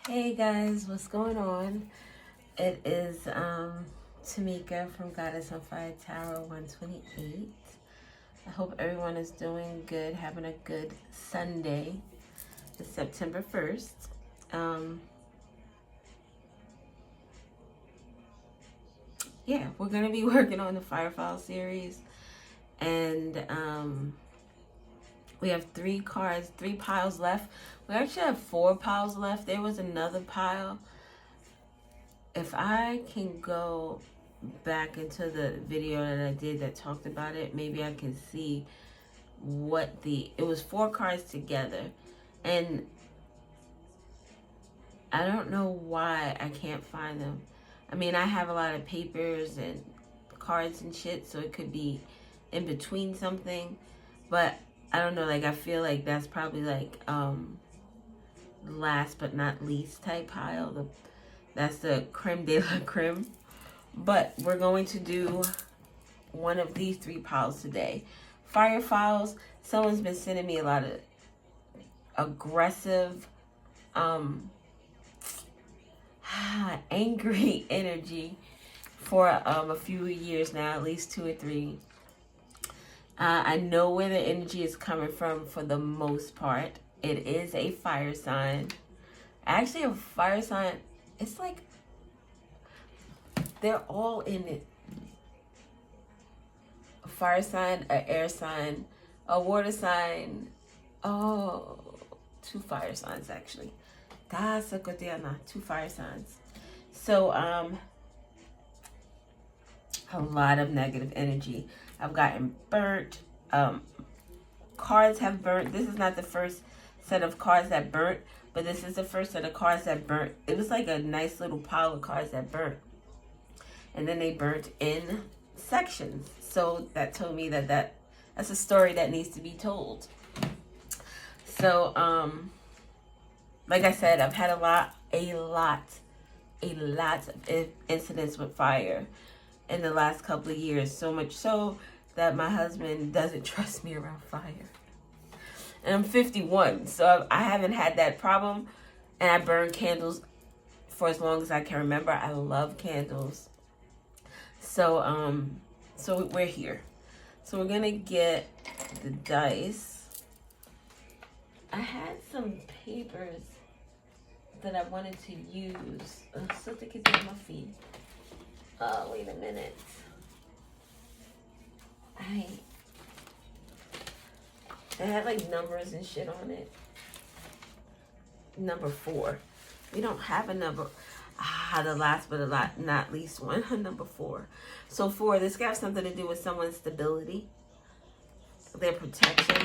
Hey guys, what's going on? It is Tamika from Goddess on Fire Tower 128. I hope everyone is doing good, having a good Sunday. It's September 1st. Yeah, we're going to be working on the Firefall series. And we have 3 piles left. We actually have 4 piles left. There was another pile. If I can go back into the video that I did that talked about it, maybe I can see what it was 4 cards together, and I don't know why I can't find them. I mean, I have a lot of papers and cards and shit, so it could be in between something, but I don't know, like I feel like that's probably like last but not least type pile. That's the creme de la creme. But we're going to do one of these 3 piles today. Fire files. Someone's been sending me a lot of aggressive, angry energy for a few years now, at least 2 or 3. I know where the energy is coming from for the most part. It is a fire sign. Actually, a fire sign, it's like they're all in it. A fire sign, an air sign, a water sign. Oh, 2 fire signs actually. That's a good deal now. 2 fire signs. So a lot of negative energy. I've gotten burnt. Cards have burnt. This is not the first set of cards that burnt, but this is the first set of cards that burnt. It was like a nice little pile of cards that burnt, and then they burnt in sections. So that told me that's a story that needs to be told. So like I said, I've had a lot of incidents with fire in the last couple of years, so much so that my husband doesn't trust me around fire. And I'm 51, so I haven't had that problem, and I burn candles for as long as I can remember. I love candles. So so we're here. So we're gonna get the dice. I had some papers that I wanted to use. So to get on my feet. Wait a minute. It had like numbers and shit on it. Number 4. We don't have a number. The last but not least one. Number 4. So 4, this got something to do with someone's stability, their protection.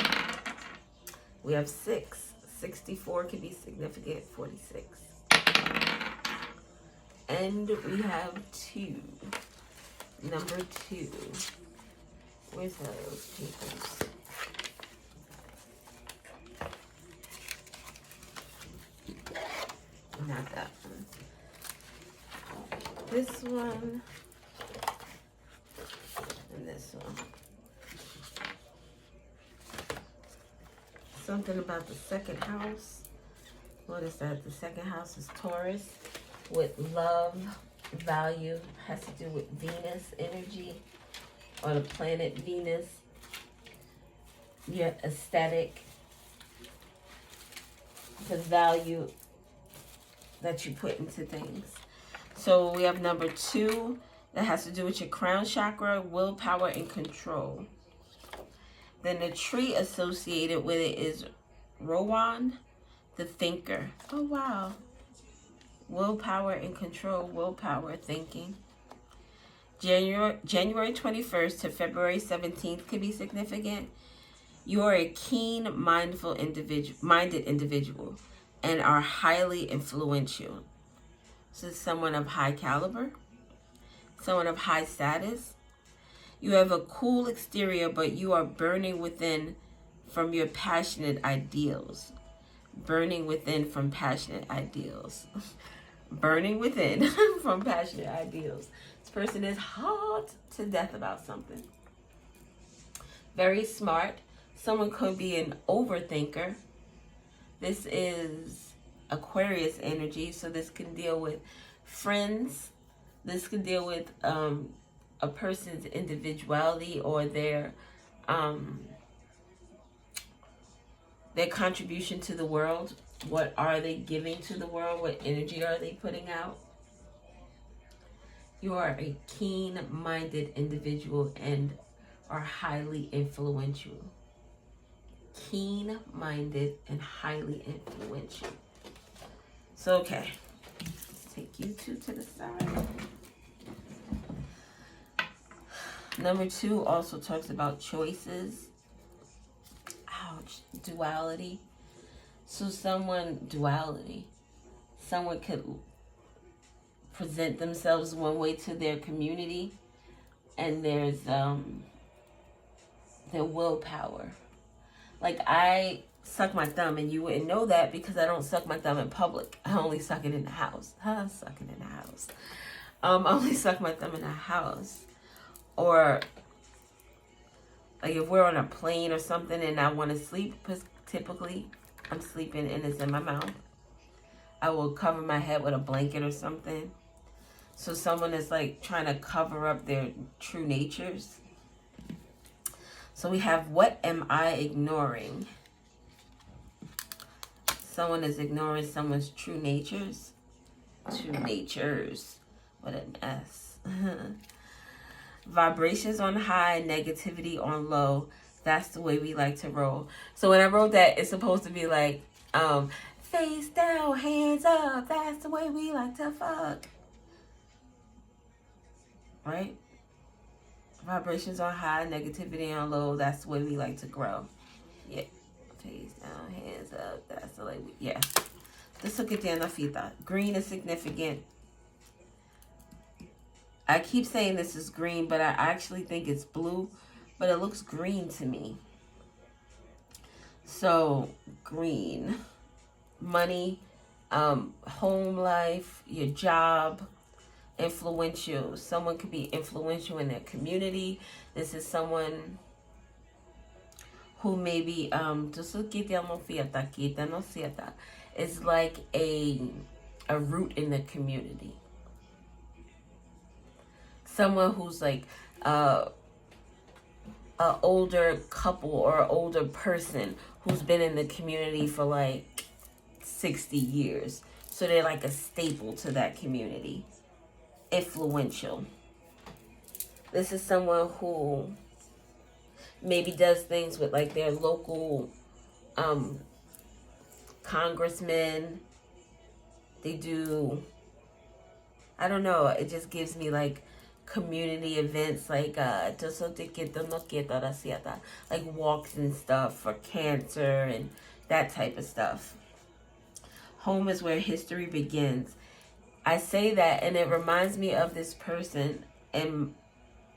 We have 6. 64 can be significant. 46. And we have 2. Number 2. Where's those papers? Not that one. This one. And this one. Something about the second house. What is that? The second house is Taurus with love, value, has to do with Venus energy, or the planet Venus. Your aesthetic, the value that you put into things. So we have number 2 that has to do with your crown chakra, willpower, and control. Then the tree associated with it is Rowan, the thinker. Oh, wow. Willpower and control, willpower, thinking. January 21st to February 17th could be significant. You are a keen, minded individual and are highly influential. So someone of high caliber, someone of high status. You have a cool exterior, but you are burning within from your passionate ideals. Burning within from passionate ideals. Burning within from passionate ideals. This person is hot to death about something. Very smart. Someone could be an overthinker. This is Aquarius energy. So this can deal with friends. This can deal with a person's individuality or their contribution to the world. What are they giving to the world? What energy are they putting out? You are a keen-minded individual and are highly influential. Keen-minded and highly influential. So, okay. Let's take you two to the side. Number 2 also talks about choices. Ouch. Duality. So someone could present themselves one way to their community, and there's their willpower. Like, I suck my thumb, and you wouldn't know that because I don't suck my thumb in public. I only suck it in the house. I suck it in the house. I only suck my thumb in the house. Or like if we're on a plane or something and I want to sleep, because typically I'm sleeping and it's in my mouth, I will cover my head with a blanket or something. So someone is like trying to cover up their true natures. So we have, what am I ignoring? Someone is ignoring someone's true natures. True natures. What an S. Vibrations on high, negativity on low. That's the way we like to roll. So when I wrote that, it's supposed to be like, face down, hands up. That's the way we like to fuck. Right? Vibrations on high, negativity on low. That's the way we like to grow. Yeah. Face down, hands up. That's the way we, yeah. This look at the fita. Green is significant. I keep saying this is green, but I actually think it's blue, but it looks green to me. So, green. Money, home life, your job, influential. Someone could be influential in their community. This is someone who maybe, is like a root in the community. Someone who's like an older couple or an older person who's been in the community for like 60 years. So they're like a staple to that community. Influential. This is someone who maybe does things with like their local congressmen. They do, I don't know, it just gives me like community events like like walks and stuff for cancer and that type of stuff. Home is where history begins. I say that and it reminds me of this person in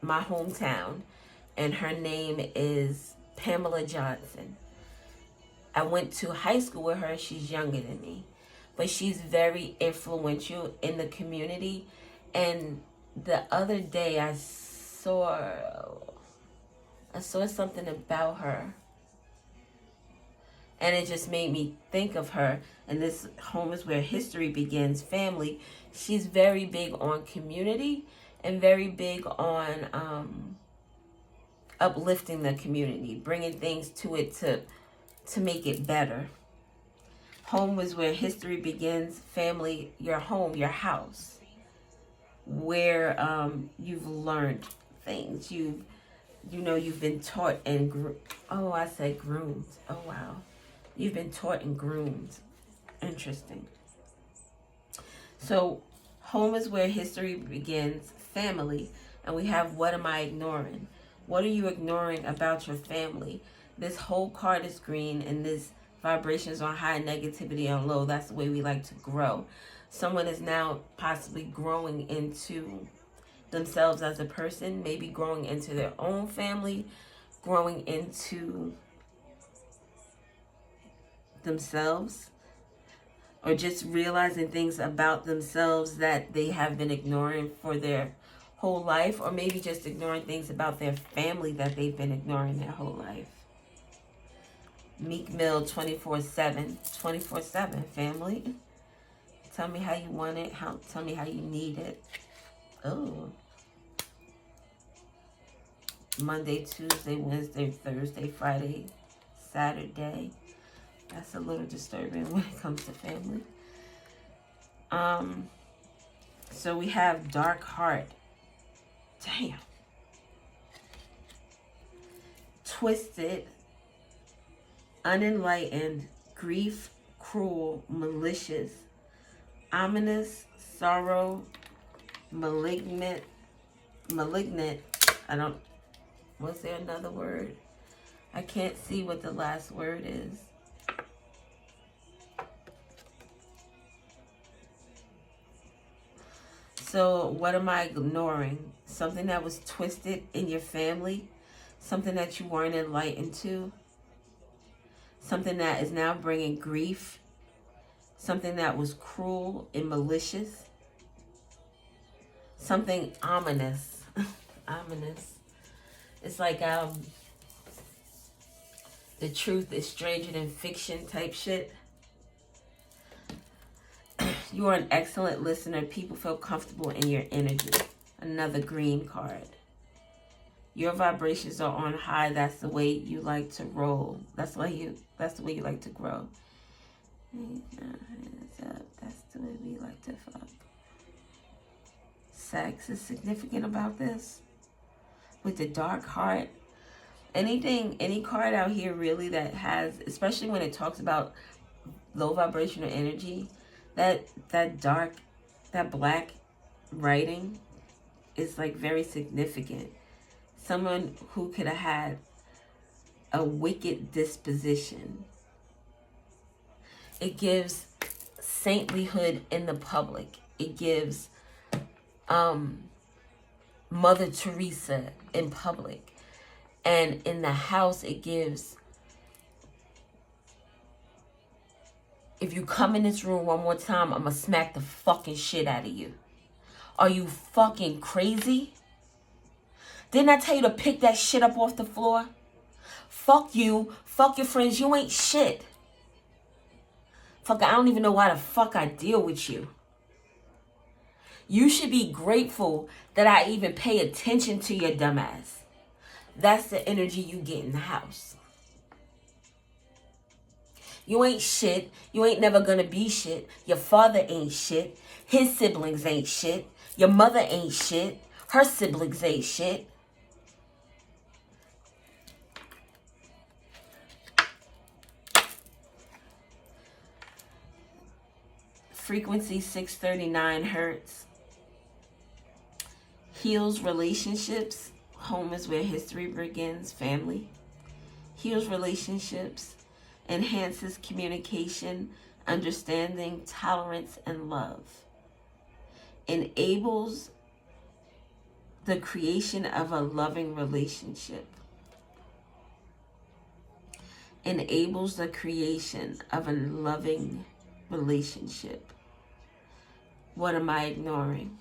my hometown, and her name is Pamela Johnson. I went to high school with her. She's younger than me, but she's very influential in the community. And the other day I saw something about her, and it just made me think of her. And this home is where history begins, family. She's very big on community and very big on uplifting the community, bringing things to it to make it better. Home is where history begins, family, your home, your house, where you've learned things, you've been taught and groomed. Oh wow, you've been taught and groomed. Interesting. So home is where history begins, family, and we have, what am I ignoring? What are you ignoring about your family? This whole card is green, and this vibrations on high, negativity on low. That's the way we like to grow. Someone is now possibly growing into themselves as a person, maybe growing into their own family, growing into themselves, or just realizing things about themselves that they have been ignoring for their whole life, or maybe just ignoring things about their family that they've been ignoring their whole life. Meek Mill 24/7, 24/7 family. Tell me how you want it. Tell me how you need it. Oh. Monday, Tuesday, Wednesday, Thursday, Friday, Saturday. That's a little disturbing when it comes to family. So we have dark heart. Damn. Twisted, unenlightened, grief, cruel, malicious, ominous, sorrow, malignant. Was there another word? I can't see what the last word is. So what am I ignoring? Something that was twisted in your family? Something that you weren't enlightened to? Something that is now bringing grief? Something that was cruel and malicious? Something ominous. Ominous. It's like the truth is stranger than fiction type shit. You are an excellent listener. People feel comfortable in your energy. Another green card. Your vibrations are on high. That's the way you like to roll. That's the way you like to grow. That's the way we like to fuck. Sex is significant about this. With the dark heart. Any card out here really that has, especially when it talks about low vibrational energy, that black writing is like very significant. Someone who could have had a wicked disposition. It gives saintlyhood in the public. It gives Mother Teresa in public. And in the house, it gives, if you come in this room one more time, I'm going to smack the fucking shit out of you. Are you fucking crazy? Didn't I tell you to pick that shit up off the floor? Fuck you. Fuck your friends. You ain't shit. Fuck, I don't even know why the fuck I deal with you. You should be grateful that I even pay attention to your dumb ass. That's the energy you get in the house. You ain't shit. You ain't never gonna be shit. Your father ain't shit. His siblings ain't shit. Your mother ain't shit. Her siblings ain't shit. Frequency 639 hertz. Heals relationships. Home is where history begins. Family. Heals relationships. Enhances communication, understanding, tolerance, and love. Enables the creation of a loving relationship. Enables the creation of a loving relationship. What am I ignoring?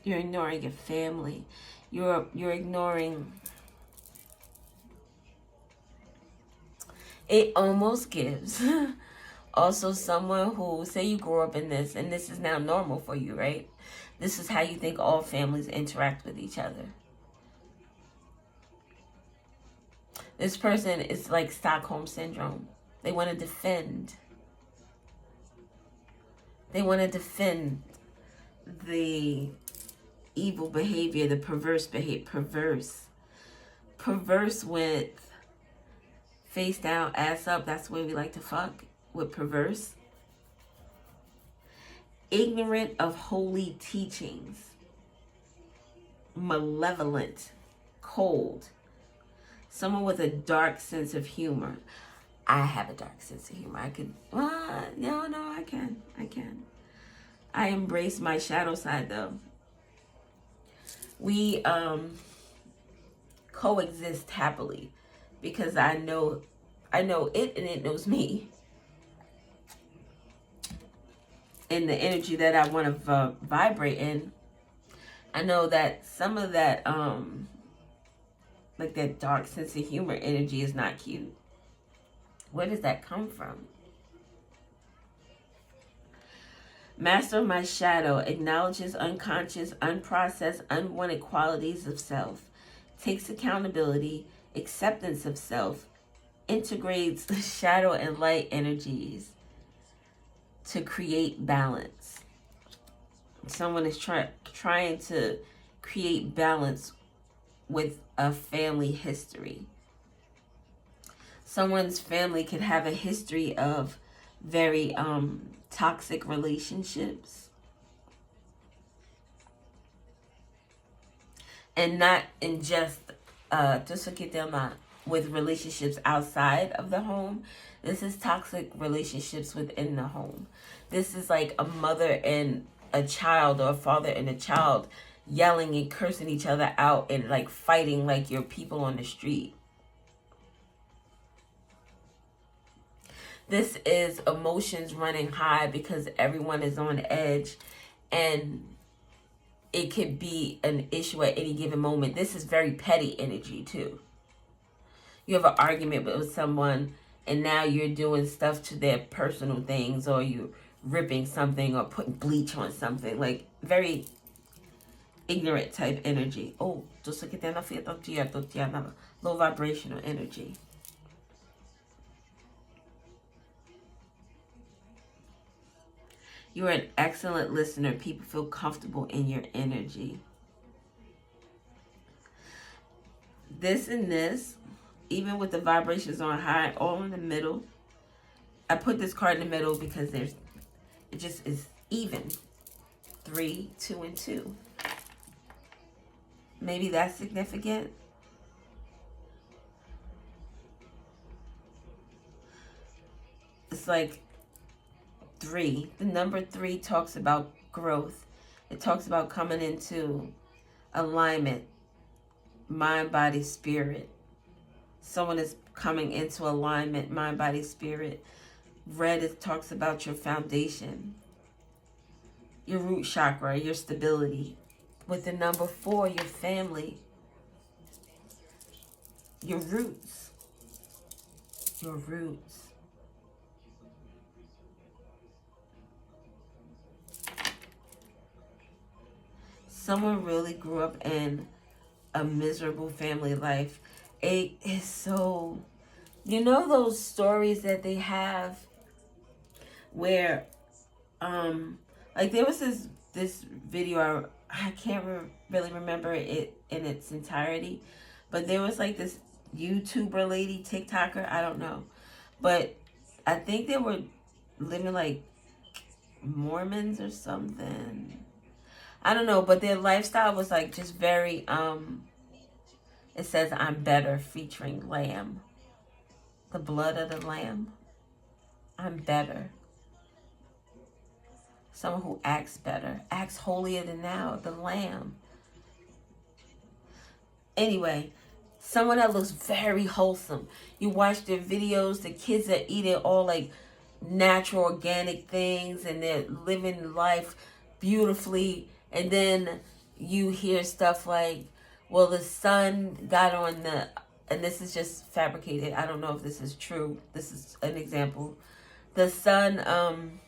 You're ignoring your family. You're ignoring. It almost gives also someone who, say you grew up in this and this is now normal for you, right? This is how you think all families interact with each other. This person is like Stockholm Syndrome. They want to defend. They want to defend the evil behavior, the perverse behavior. Perverse with face down, ass up. That's the way we like to fuck, with perverse. Ignorant of holy teachings. Malevolent. Cold. Someone with a dark sense of humor. I have a dark sense of humor. I can. I can. I embrace my shadow side though. We coexist happily because I know it and it knows me. In the energy that I want to vibrate in, I know that some of that like that dark sense of humor energy is not cute. Where does that come from? Master of my shadow acknowledges unconscious, unprocessed, unwanted qualities of self, takes accountability, acceptance of self, integrates the shadow and light energies to create balance. Someone is trying to create balance with a family history. Someone's family could have a history of very toxic relationships, and not in just with relationships outside of the home. This is toxic relationships within the home. This is like a mother and a child, or a father and a child, yelling and cursing each other out and like fighting like you're people on the street. This is emotions running high because everyone is on edge, and it could be an issue at any given moment. This is very petty energy too. You have an argument with someone, and now you're doing stuff to their personal things, or you're ripping something or putting bleach on something. Like very ignorant type energy. Oh, just look at that. Low vibrational energy. You are an excellent listener. People feel comfortable in your energy. This and this, even with the vibrations on high, all in the middle. I put this card in the middle because it just is even. 3, 2, and 2. Maybe that's significant. It's like 3. The number 3 talks about growth. It talks about coming into alignment, mind, body, spirit. Someone is coming into alignment, mind, body, spirit. Red, it talks about your foundation, your root chakra, your stability. With the number 4, your family, your roots, your roots. Someone really grew up in a miserable family life. It is so, you know those stories that they have where, like there was this video, I can't really remember it in its entirety, but there was like this YouTuber lady, TikToker, I don't know, but I think they were living like Mormons or something. I don't know, but their lifestyle was like just very, it says, I'm better, featuring lamb. The blood of the lamb. I'm better. Someone who acts better, acts holier than thou, the lamb. Anyway, someone that looks very wholesome. You watch their videos, the kids are eating all like natural, organic things, and they're living life beautifully. And then you hear stuff like, well, the son got on the, and this is just fabricated, I don't know if this is true, this is an example. The son,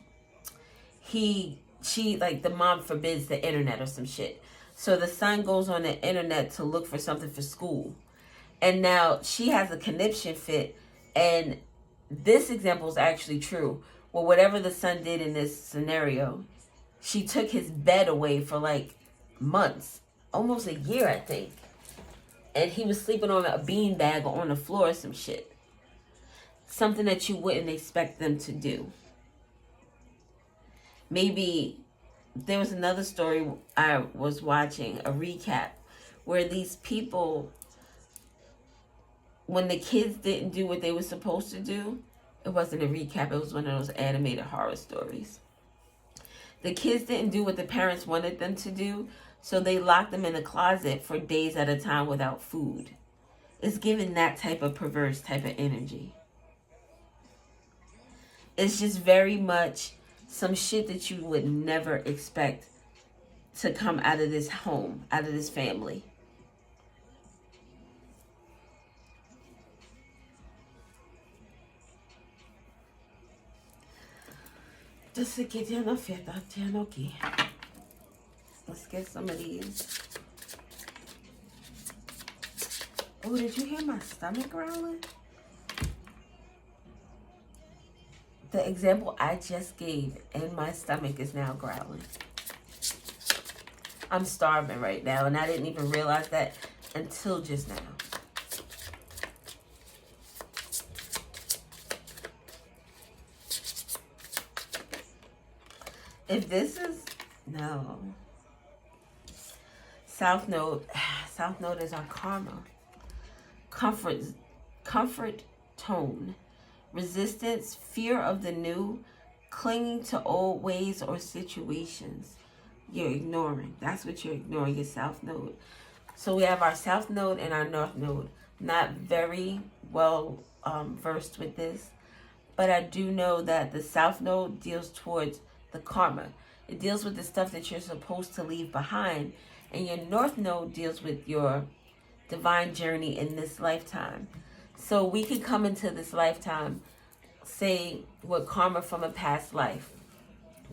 she, like the mom forbids the internet or some shit. So the son goes on the internet to look for something for school. And now she has a conniption fit. And this example is actually true. Well, whatever the son did in this scenario, she took his bed away for like months, almost a year, I think. And he was sleeping on a beanbag or on the floor or some shit. Something that you wouldn't expect them to do. Maybe there was another story I was watching, a recap, where these people, when the kids didn't do what they were supposed to do, it wasn't a recap, it was one of those animated horror stories. The kids didn't do what the parents wanted them to do, so they locked them in a closet for days at a time without food. It's giving that type of perverse type of energy. It's just very much some shit that you would never expect to come out of this home, out of this family. Let's get some of these. Oh, did you hear my stomach growling? The example I just gave, and my stomach is now growling. I'm starving right now, and I didn't even realize that until just now. If this is, no. South Node is our karma. Comfort tone. Resistance, fear of the new, clinging to old ways or situations. You're ignoring. That's what you're ignoring, your South Node. So we have our South Node and our North Node. Not very well versed with this, but I do know that the South Node deals towards the karma. It deals with the stuff that you're supposed to leave behind, and your North Node deals with your divine journey in this lifetime. So we could come into this lifetime, say, with karma from a past life,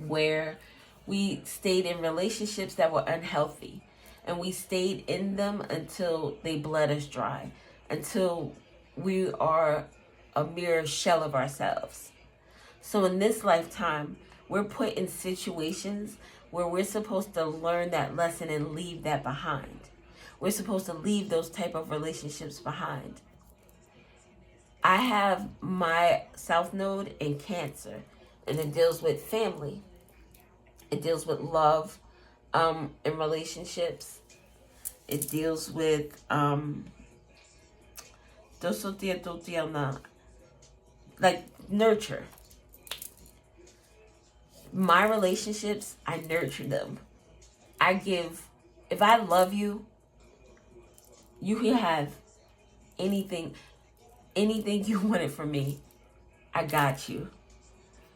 where we stayed in relationships that were unhealthy, and we stayed in them until they bled us dry, until we are a mere shell of ourselves. So in this lifetime, we're put in situations where we're supposed to learn that lesson and leave that behind. We're supposed to leave those type of relationships behind. I have my South Node in Cancer, and it deals with family. It deals with love in relationships. It deals with like nurture. My relationships, I nurture them. I give, if I love you, you can have anything you wanted from me. I got you.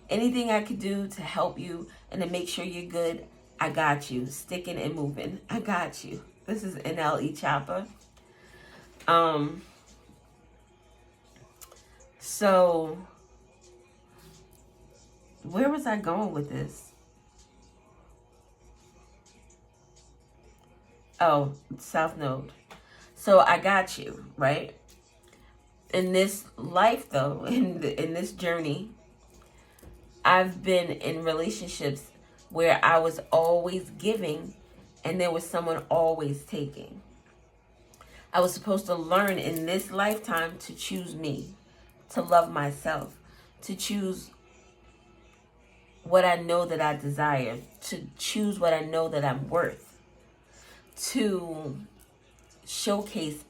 Anything I could do to help you and to make sure you're good, I got you. Sticking and moving, I got you. This is NLE Chopper. So where was I going with this? Oh, South Node. So I got you, right? In this life, though, in this journey, I've been in relationships where I was always giving and there was someone always taking. I was supposed to learn in this lifetime to choose me, to love myself, to choose what I know that I desire, to choose what I know that I'm worth, to showcase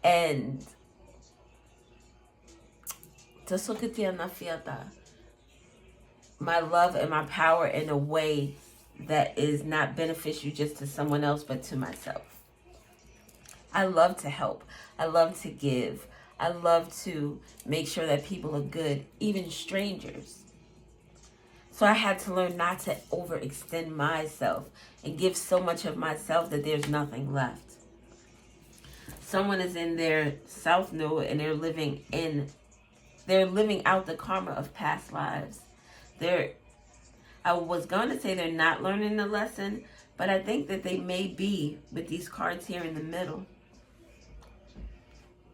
and my love and my power in a way that is not beneficial just to someone else but to myself. I love to help. I love to give. I love to make sure that people are good, even strangers. So I had to learn not to overextend myself and give so much of myself that there's nothing left. Someone is in their South Node and they're living out the karma of past lives. I was going to say they're not learning the lesson, but I think that they may be with these cards here in the middle.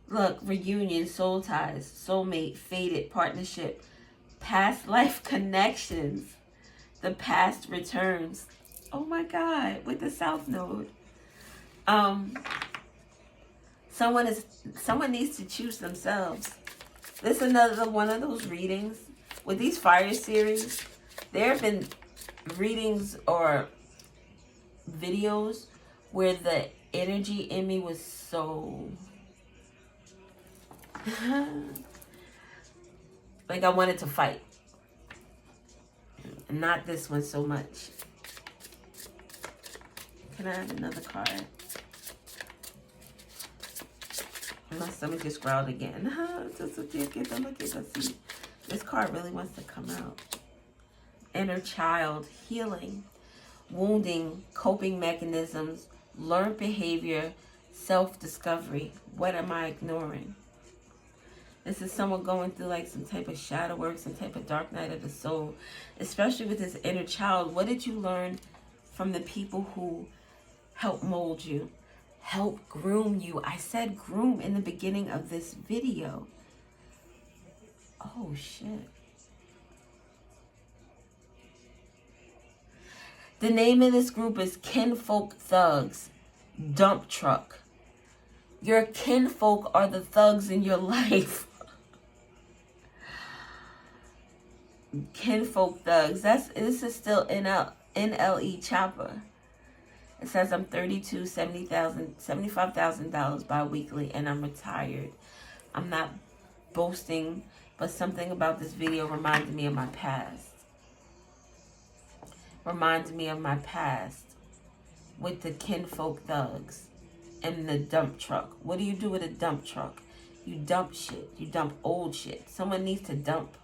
Look, reunion, soul ties, soulmate, fated, partnership, past life connections, the past returns. Oh my God, with the South Node. Someone needs to choose themselves. This is another one of those readings. With these fire series, there have been readings or videos where the energy in me was so like I wanted to fight. Not this one so much. Can I have another card? My stomach just growled again. This card really wants to come out. Inner child, healing, wounding, coping mechanisms, learned behavior, self-discovery. What am I ignoring? This is someone going through like some type of shadow work, some type of dark night of the soul, especially with this inner child. What did you learn from the people who help mold you, help groom you? I said groom in the beginning of this video. Oh, shit. The name of this group is Kinfolk Thugs Dump Truck. Your kinfolk are the thugs in your life. Kinfolk Thugs. This is still NLE Chopper. It says I'm $32, $75,000 bi-weekly, and I'm retired. I'm not boasting, but something about this video reminded me of my past. Reminded me of my past with the Kinfolk Thugs and the dump truck. What do you do with a dump truck? You dump shit. You dump old shit. Someone needs to dump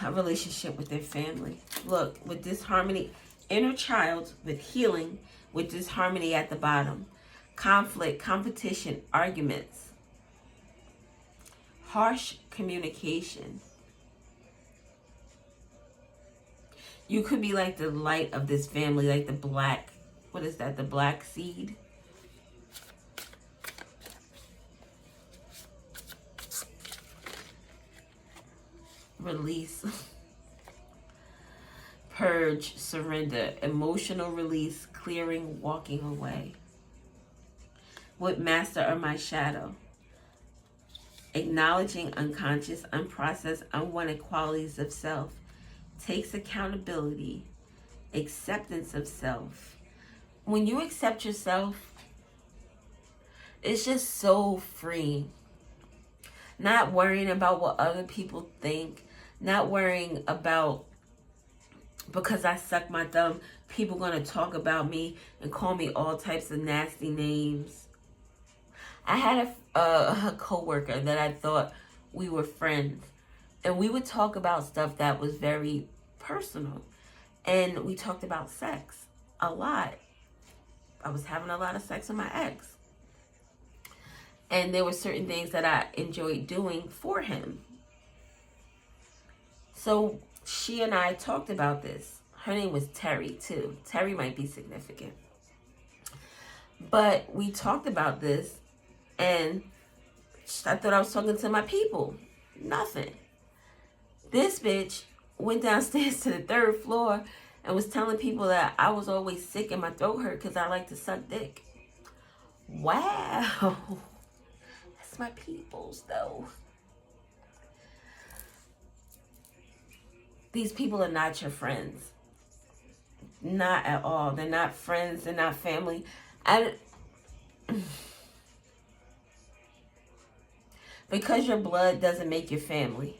a relationship with their family. Look, with disharmony, inner child with healing, with disharmony at the bottom. Conflict, competition, arguments. Harsh communication. You could be like the light of this family, like the black, what is that? The black seed. Release. Purge, surrender, emotional release, clearing, walking away. What master or my shadow? Acknowledging unconscious, unprocessed, unwanted qualities of self. Takes accountability, acceptance of self. When you accept yourself, it's just so free. Not worrying about what other people think, not worrying about, because I suck my thumb, people gonna talk about me and call me all types of nasty names. I had a coworker that I thought we were friends. And we would talk about stuff that was very personal. And we talked about sex a lot. I was having a lot of sex with my ex. And there were certain things that I enjoyed doing for him. So she and I talked about this. Her name was Terry, too. Terry might be significant. But we talked about this. And I thought I was talking to my people. Nothing. This bitch went downstairs to the 3rd floor and was telling people that I was always sick and my throat hurt because I like to suck dick. Wow. That's my peoples, though. These people are not your friends. Not at all. They're not friends. They're not family. Because your blood doesn't make your family.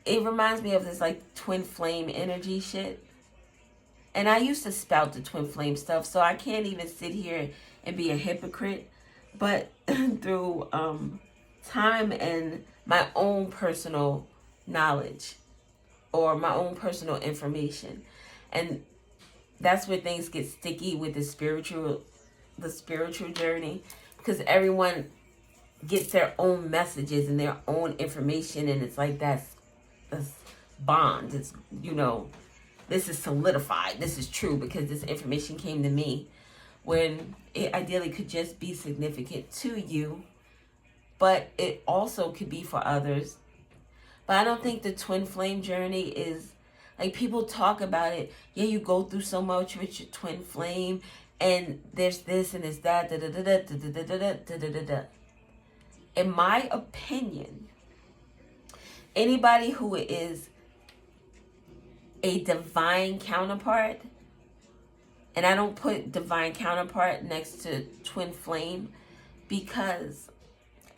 It reminds me of this like twin flame energy shit. And I used to spout the twin flame stuff, so I can't even sit here and be a hypocrite. But through time and my own personal knowledge or my own personal information. And that's where things get sticky with the spiritual journey. Because everyone gets their own messages and their own information, and it's like that's bond. It's, you know, this is solidified. This is true because this information came to me, when it ideally could just be significant to you, but it also could be for others. But I don't think the twin flame journey is, like, people talk about it. Yeah, you go through so much with your twin flame, and there's this and there's that. Da, da, da, da, da, da, da, da, da, da, da. In my opinion, anybody who is a divine counterpart, and I don't put divine counterpart next to twin flame, because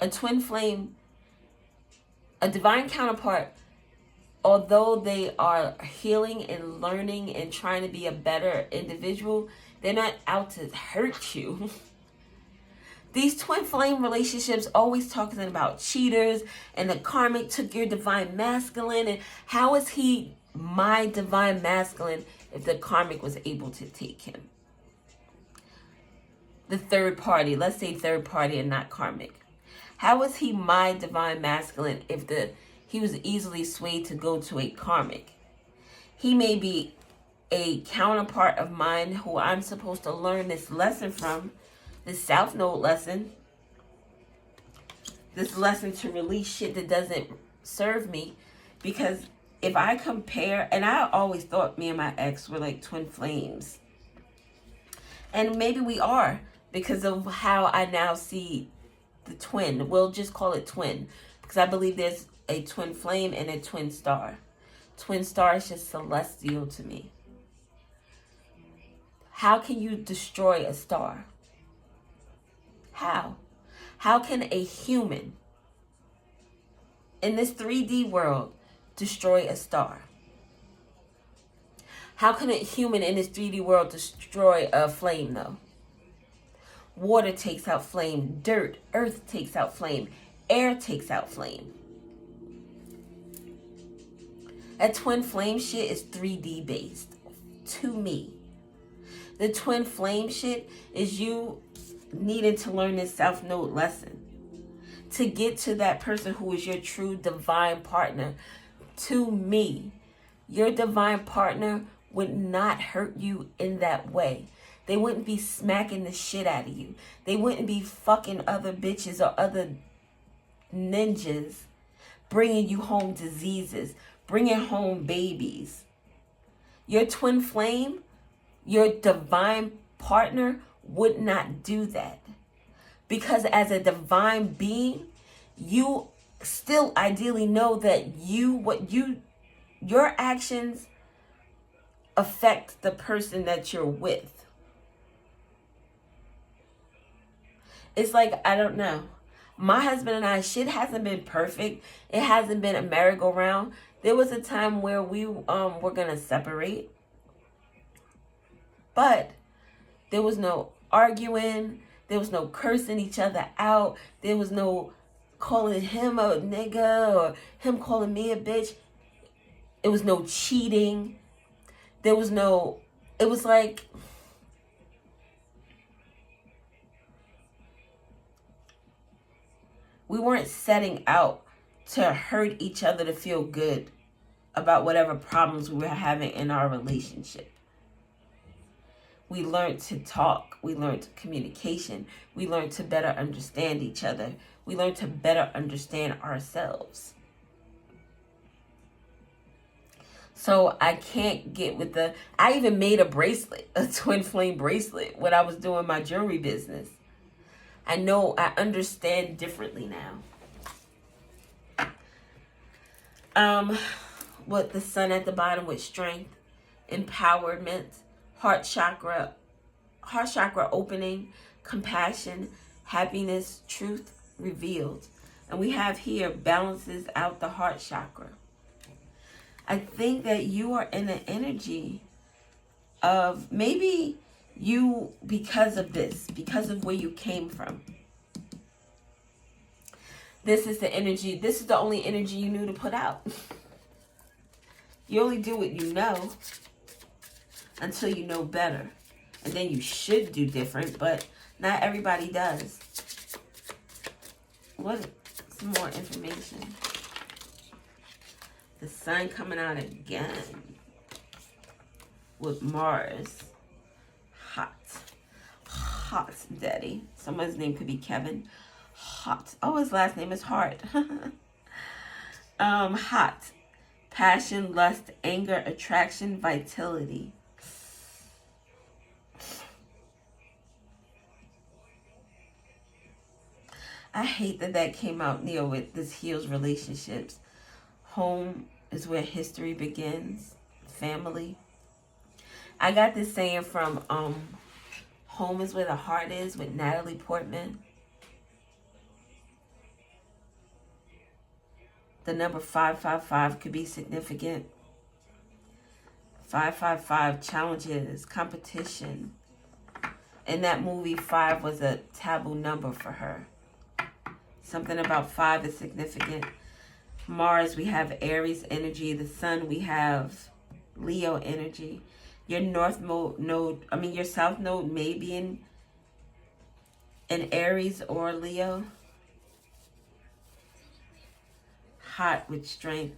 a twin flame, a divine counterpart, although they are healing and learning and trying to be a better individual, they're not out to hurt you. These twin flame relationships always talking about cheaters, and the karmic took your divine masculine, and how is he my divine masculine if the karmic was able to take him? the third party, let's say third party and not karmic. How is he my divine masculine if he was easily swayed to go to a karmic? He may be a counterpart of mine who I'm supposed to learn this lesson from, this South Node lesson, this lesson to release shit that doesn't serve me. Because if I compare, and I always thought me and my ex were like twin flames. And maybe we are, because of how I now see the twin. We'll just call it twin, because I believe there's a twin flame and a twin star. Twin star is just celestial to me. How can you destroy a star? How? How can a human in this 3D world destroy a star? How can a human in this 3D world destroy a flame, though? Water takes out flame. Dirt, earth takes out flame. Air takes out flame. That twin flame shit is 3D based to me. The twin flame shit is you needing to learn this South Node lesson to get to that person who is your true divine partner. To me, your divine partner would not hurt you in that way. They wouldn't be smacking the shit out of you. They wouldn't be fucking other bitches or other ninjas, bringing you home diseases, bringing home babies. Your twin flame, your divine partner would not do that. Because as a divine being, you still ideally know that your actions affect the person that you're with. It's like, I don't know. My husband and I, shit hasn't been perfect. It hasn't been a merry-go-round. There was a time where we were going to separate. But there was no arguing. There was no cursing each other out. There was no calling him a nigga or him calling me a bitch. It was no cheating. There was no, it was like, we weren't setting out to hurt each other to feel good about whatever problems we were having in our relationship. We learned to talk. We learned communication. We learned to better understand each other. We learned to better understand ourselves. So I can't get with I even made a bracelet, a twin flame bracelet, when I was doing my jewelry business. I know, I understand differently now. What the sun at the bottom with strength, empowerment, heart chakra opening, compassion, happiness, truth revealed. And we have here balances out the heart chakra. I think that you are in an energy of maybe you, because of this, because of where you came from. This is the energy, this is the only energy you knew to put out. You only do what you know until you know better. And then you should do different, but not everybody does. What? Some more information. The sun coming out again with Mars. Hot daddy. Someone's name could be Kevin. Hot. Oh, his last name is Hart. Hot. Passion, lust, anger, attraction, vitality. I hate that came out, with this heals relationships. Home is where history begins. Family. I got this saying from Home is Where the Heart Is with Natalie Portman. The number 555 could be significant. 555 challenges, competition. In that movie, 5 was a taboo number for her. Something about 5 is significant. Mars, we have Aries energy. The sun, we have Leo energy. Your north node, your south node may be in An Aries or Leo. Hot with strength.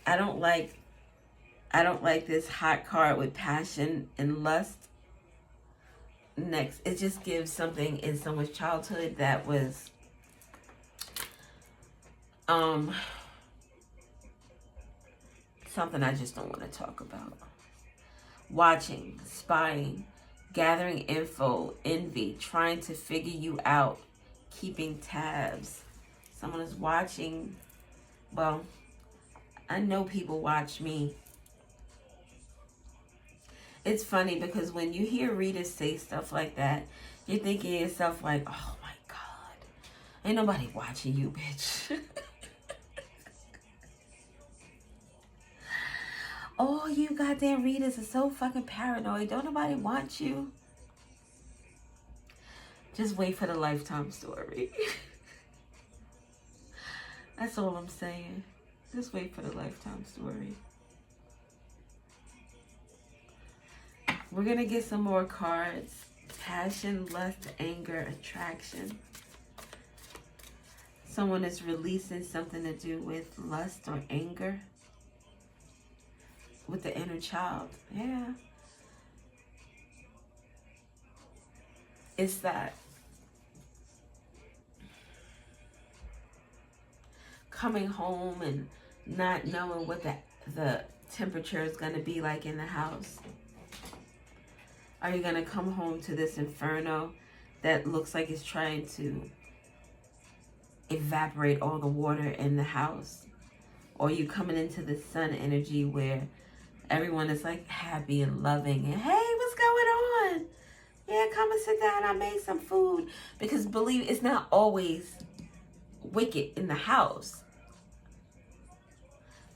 I don't like this hot card with passion and lust. Next, it just gives something in someone's childhood that was something I just don't want to talk about. Watching, spying, gathering info, envy, trying to figure you out, keeping tabs. Someone is watching. Well, I know people watch me. It's funny because when you hear readers say stuff like that, you're thinking to yourself like, oh my God, ain't nobody watching you, bitch. Oh, you goddamn readers are so fucking paranoid. Don't nobody want you. Just wait for the Lifetime story. That's all I'm saying. Just wait for the Lifetime story. We're going to get some more cards. Passion, lust, anger, attraction. Someone is releasing something to do with lust or anger. With the inner child. Yeah. It's that coming home and not knowing what the temperature is going to be like in the house. Are you going to come home to this inferno that looks like it's trying to evaporate all the water in the house? Or are you coming into the sun energy where everyone is like happy and loving and, hey, what's going on? Yeah, come and sit down. I made some food. Because believe it's not always wicked in the house.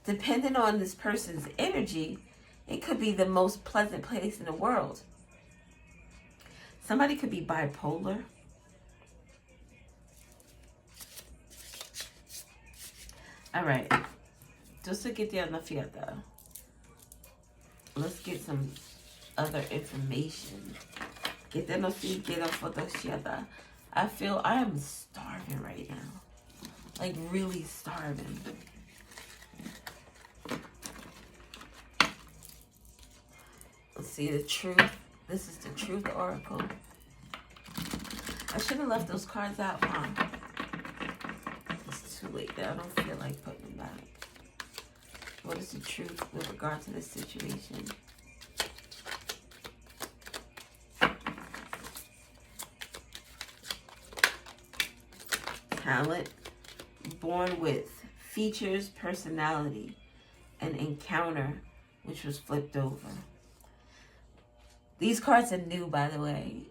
Depending on this person's energy, it could be the most pleasant place in the world. Somebody could be bipolar. All right. Just to get the other fiesta. Let's get some other information. I feel I am starving right now. Like really starving. Let's see the truth. This is the truth oracle. I should have left those cards out, huh? It's too late there. I don't feel like putting them back. What is the truth with regard to this situation? Talent, born with, features, personality, an encounter, which was flipped over. These cards are new, by the way.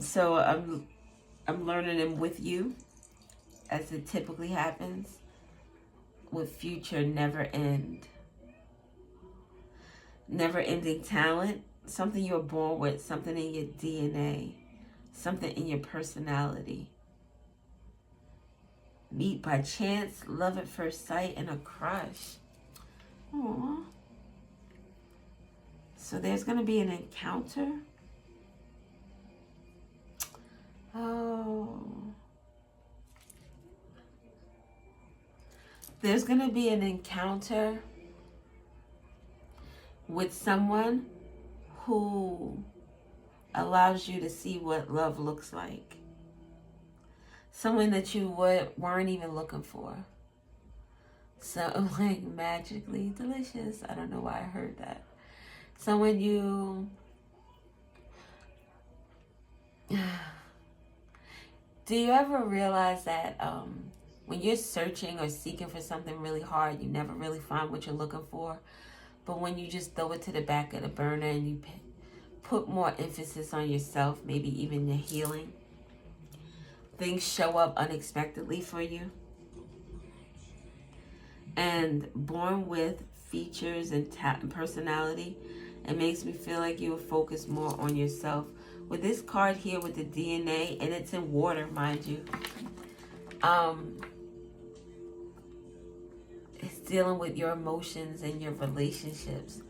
So I'm learning them with you, as it typically happens. With future, never end. Never ending talent, something you're born with, something in your DNA, something in your personality. Meet by chance, love at first sight, and a crush. Aww. So there's going to be an encounter. Oh. There's going to be an encounter with someone who allows you to see what love looks like. Someone that you weren't even looking for. So, like, magically delicious. I don't know why I heard that. Someone you... Do you ever realize that when you're searching or seeking for something really hard, you never really find what you're looking for? But when you just throw it to the back of the burner and you put more emphasis on yourself, maybe even your healing, things show up unexpectedly for you. And born with features and personality, it makes me feel like you will focus more on yourself. With this card here with the DNA, and it's in water, mind you. It's dealing with your emotions and your relationships.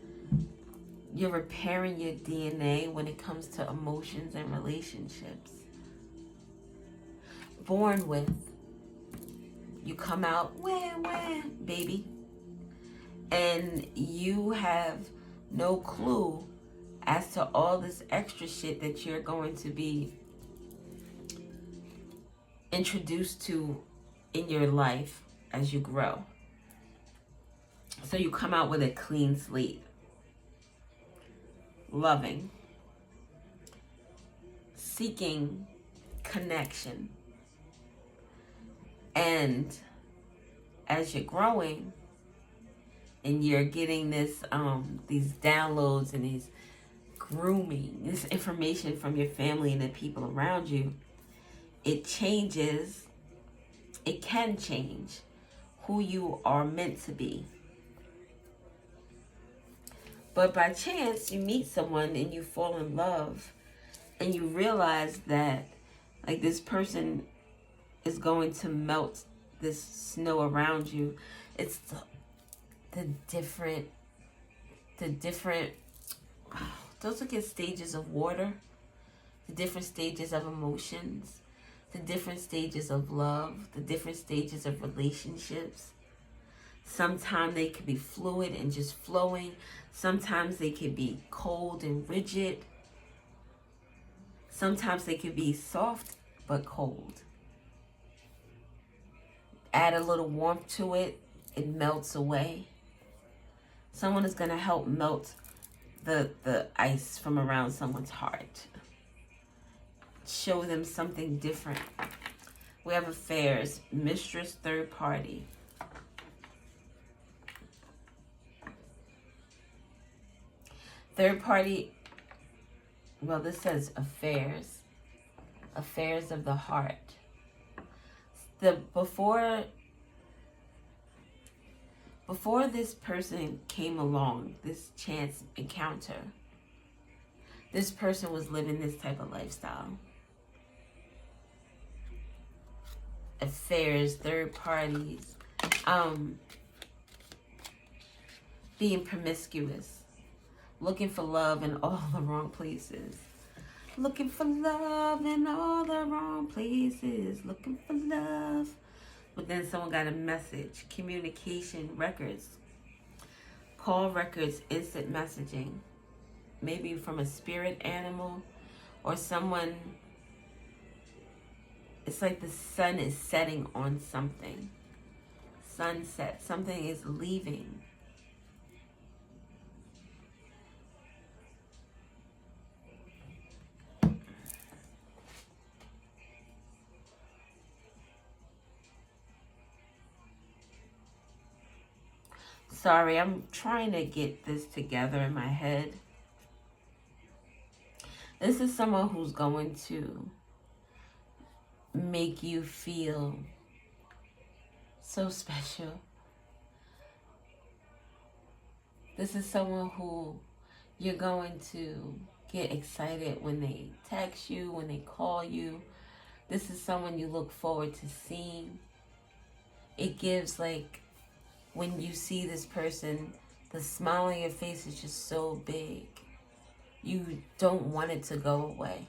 You're repairing your DNA when it comes to emotions and relationships. born with. You come out, wah, wah, baby. And you have no clue as to all this extra shit that you're going to be introduced to in your life as you grow. So you come out with a clean slate. Loving. Seeking connection. And as you're growing and you're getting this these downloads and these grooming, this information from your family and the people around you, it changes, it can change who you are meant to be. But by chance, you meet someone and you fall in love and you realize that like this person is going to melt this snow around you. It's the different, those are good stages of water, the different stages of emotions, the different stages of love, the different stages of relationships. Sometimes they can be fluid and just flowing. Sometimes they can be cold and rigid. Sometimes they can be soft but cold. Add a little warmth to it, it melts away. Someone is going to help melt the ice from around someone's heart. Show them something different. We have affairs, mistress, third party. Third party, well, this says affairs. Affairs of the heart. Before this person came along, this chance encounter, this person was living this type of lifestyle. Affairs, third parties, being promiscuous, looking for love in all the wrong places. Looking for love in all the wrong places. Looking for love. But then someone got a message. Communication records. Call records, instant messaging. Maybe from a spirit animal or someone. It's like the sun is setting on something. Sunset. Something is leaving. Sorry, I'm trying to get this together in my head. This is someone who's going to make you feel so special. This is someone who you're going to get excited when they text you, when they call you. This is someone you look forward to seeing. It gives like, when you see this person, the smile on your face is just so big. You don't want it to go away.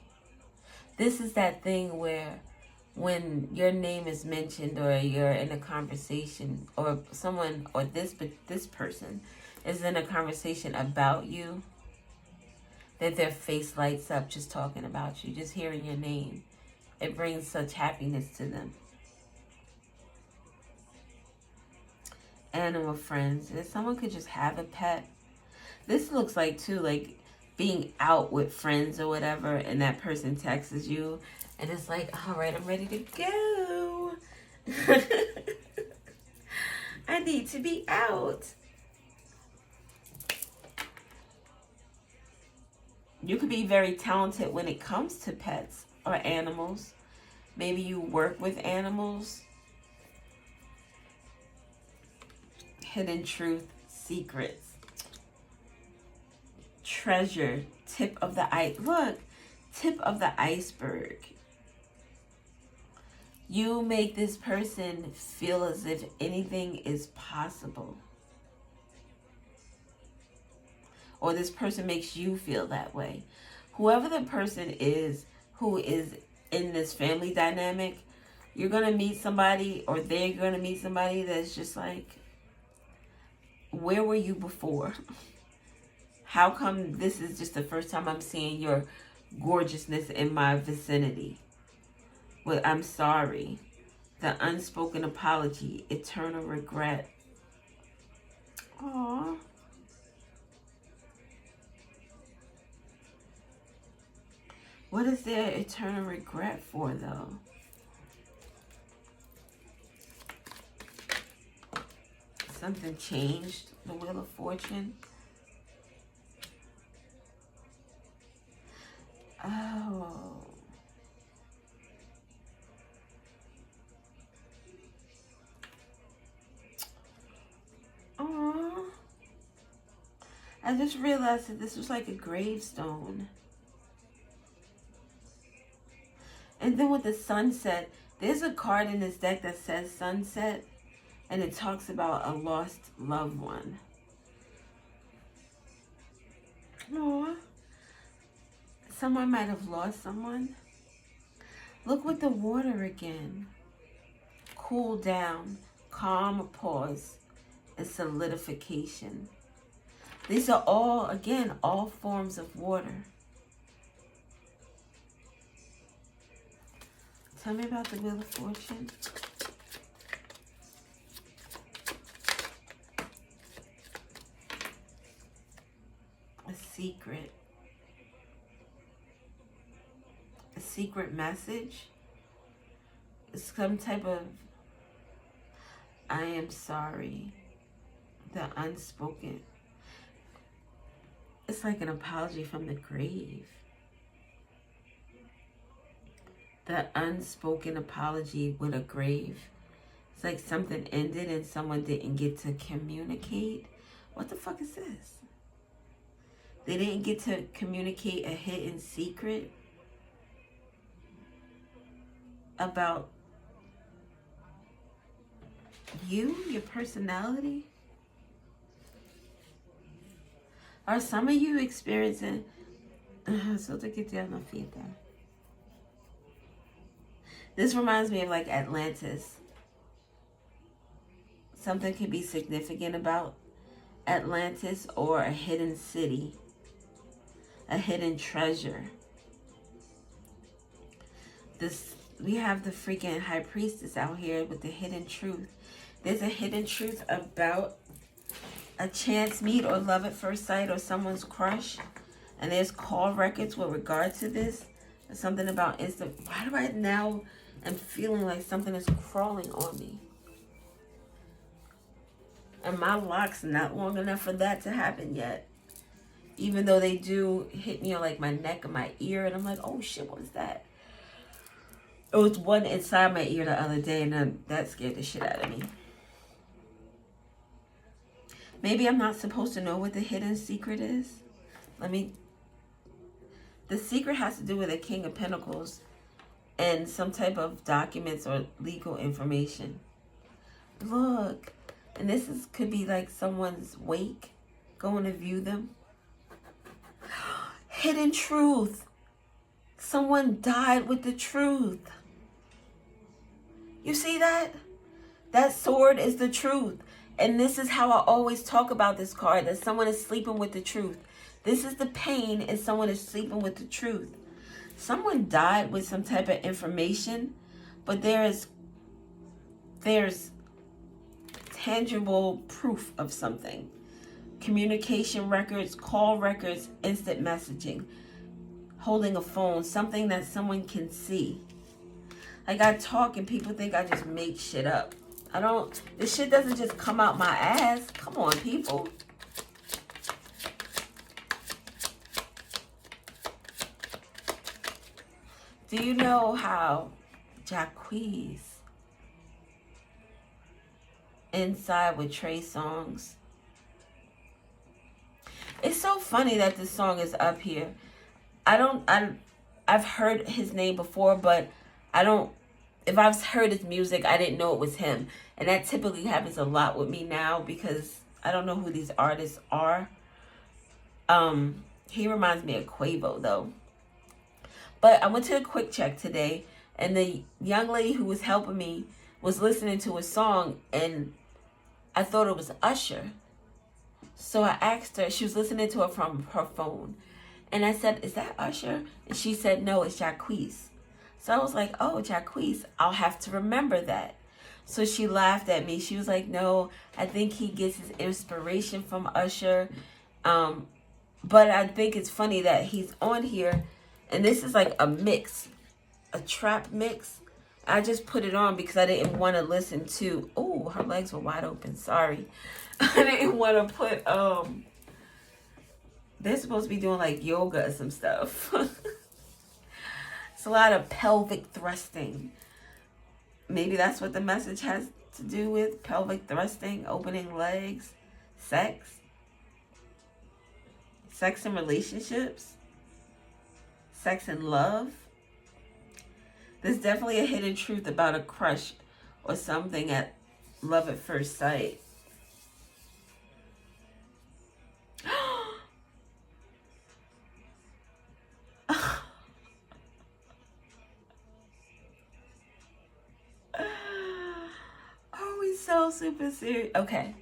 This is that thing where when your name is mentioned or you're in a conversation or someone or this person is in a conversation about you, that their face lights up just talking about you, just hearing your name. It brings such happiness to them. Animal friends. If someone could just have a pet. This looks like too, like being out with friends or whatever, and that person texts you, and it's like, all right, I'm ready to go. I need to be out. You could be very talented when it comes to pets or animals. Maybe you work with animals. Hidden truth, secrets, treasure, tip of the tip of the iceberg. You make this person feel as if anything is possible. Or this person makes you feel that way. Whoever the person is who is in this family dynamic, You're going to meet somebody, or they're going to meet somebody that's just like, where were you before? How come this is just the first time I'm seeing your gorgeousness in my vicinity? Well, I'm sorry. The unspoken apology, eternal regret. Aww. What is there eternal regret for, though? Something changed, the Wheel of Fortune. Oh. Aww. I just realized that this was like a gravestone. And then with the sunset, there's a card in this deck that says sunset, and it talks about a lost loved one. Aww. Someone might have lost someone. Look with the water again. Cool down, calm, pause, and solidification. These are all, again, all forms of water. Tell me about the Wheel of Fortune. A secret. A secret message. Some type of, I am sorry. The unspoken. It's like an apology from the grave. The unspoken apology with a grave. It's like something ended and someone didn't get to communicate. What the fuck is this? They didn't get to communicate a hidden secret about you, your personality. Are some of you experiencing so te quitter la fiesta? This reminds me of like Atlantis. Something could be significant about Atlantis, or a hidden city, a hidden treasure. We have the freaking high priestess out here with the hidden truth. There's a hidden truth about a chance meet or love at first sight or someone's crush. And there's call records with regard to this. There's something about instant. Why do I now am feeling like something is crawling on me? And my lock's not long enough for that to happen yet. Even though they do hit me on like my neck and my ear. And I'm like, oh shit, what was that? It was one inside my ear the other day, and then that scared the shit out of me. Maybe I'm not supposed to know what the hidden secret is. The secret has to do with the King of Pentacles and some type of documents or legal information. Look, and could be like someone's wake, going to view them. Hidden truth. Someone died with the truth. You see that? That sword is the truth. And this is how I always talk about this card, that someone is sleeping with the truth. This is the pain, and someone is sleeping with the truth. Someone died with some type of information, but there's tangible proof of something. Communication records, call records, instant messaging, holding a phone, something that someone can see. Like, I talk and people think I just make shit up. This shit doesn't just come out my ass. Come on, people. Do you know how Jacquees inside with Trey Songz? It's so funny that this song is up here. I've heard his name before, but if I've heard his music, I didn't know it was him. And that typically happens a lot with me now because I don't know who these artists are. He reminds me of Quavo, though. But I went to a Quick Check today, And the young lady who was helping me was listening to a song, and I thought it was Usher. So I asked her, she was listening to it from her phone. And I said, is that Usher? And she said, no, it's Jacquees. So I was like, oh, Jacquees, I'll have to remember that. So she laughed at me. She was like, no, I think he gets his inspiration from Usher. But I think it's funny that he's on here. And this is like a mix, a trap mix. I just put it on because I didn't want to listen to, oh, her legs were wide open. Sorry. I didn't want to put, they're supposed to be doing like yoga or some stuff. It's a lot of pelvic thrusting. Maybe that's what the message has to do with. Pelvic thrusting, opening legs, sex. Sex in relationships. Sex in love. There's definitely a hidden truth about a crush or something at love at first sight. So super serious. Okay.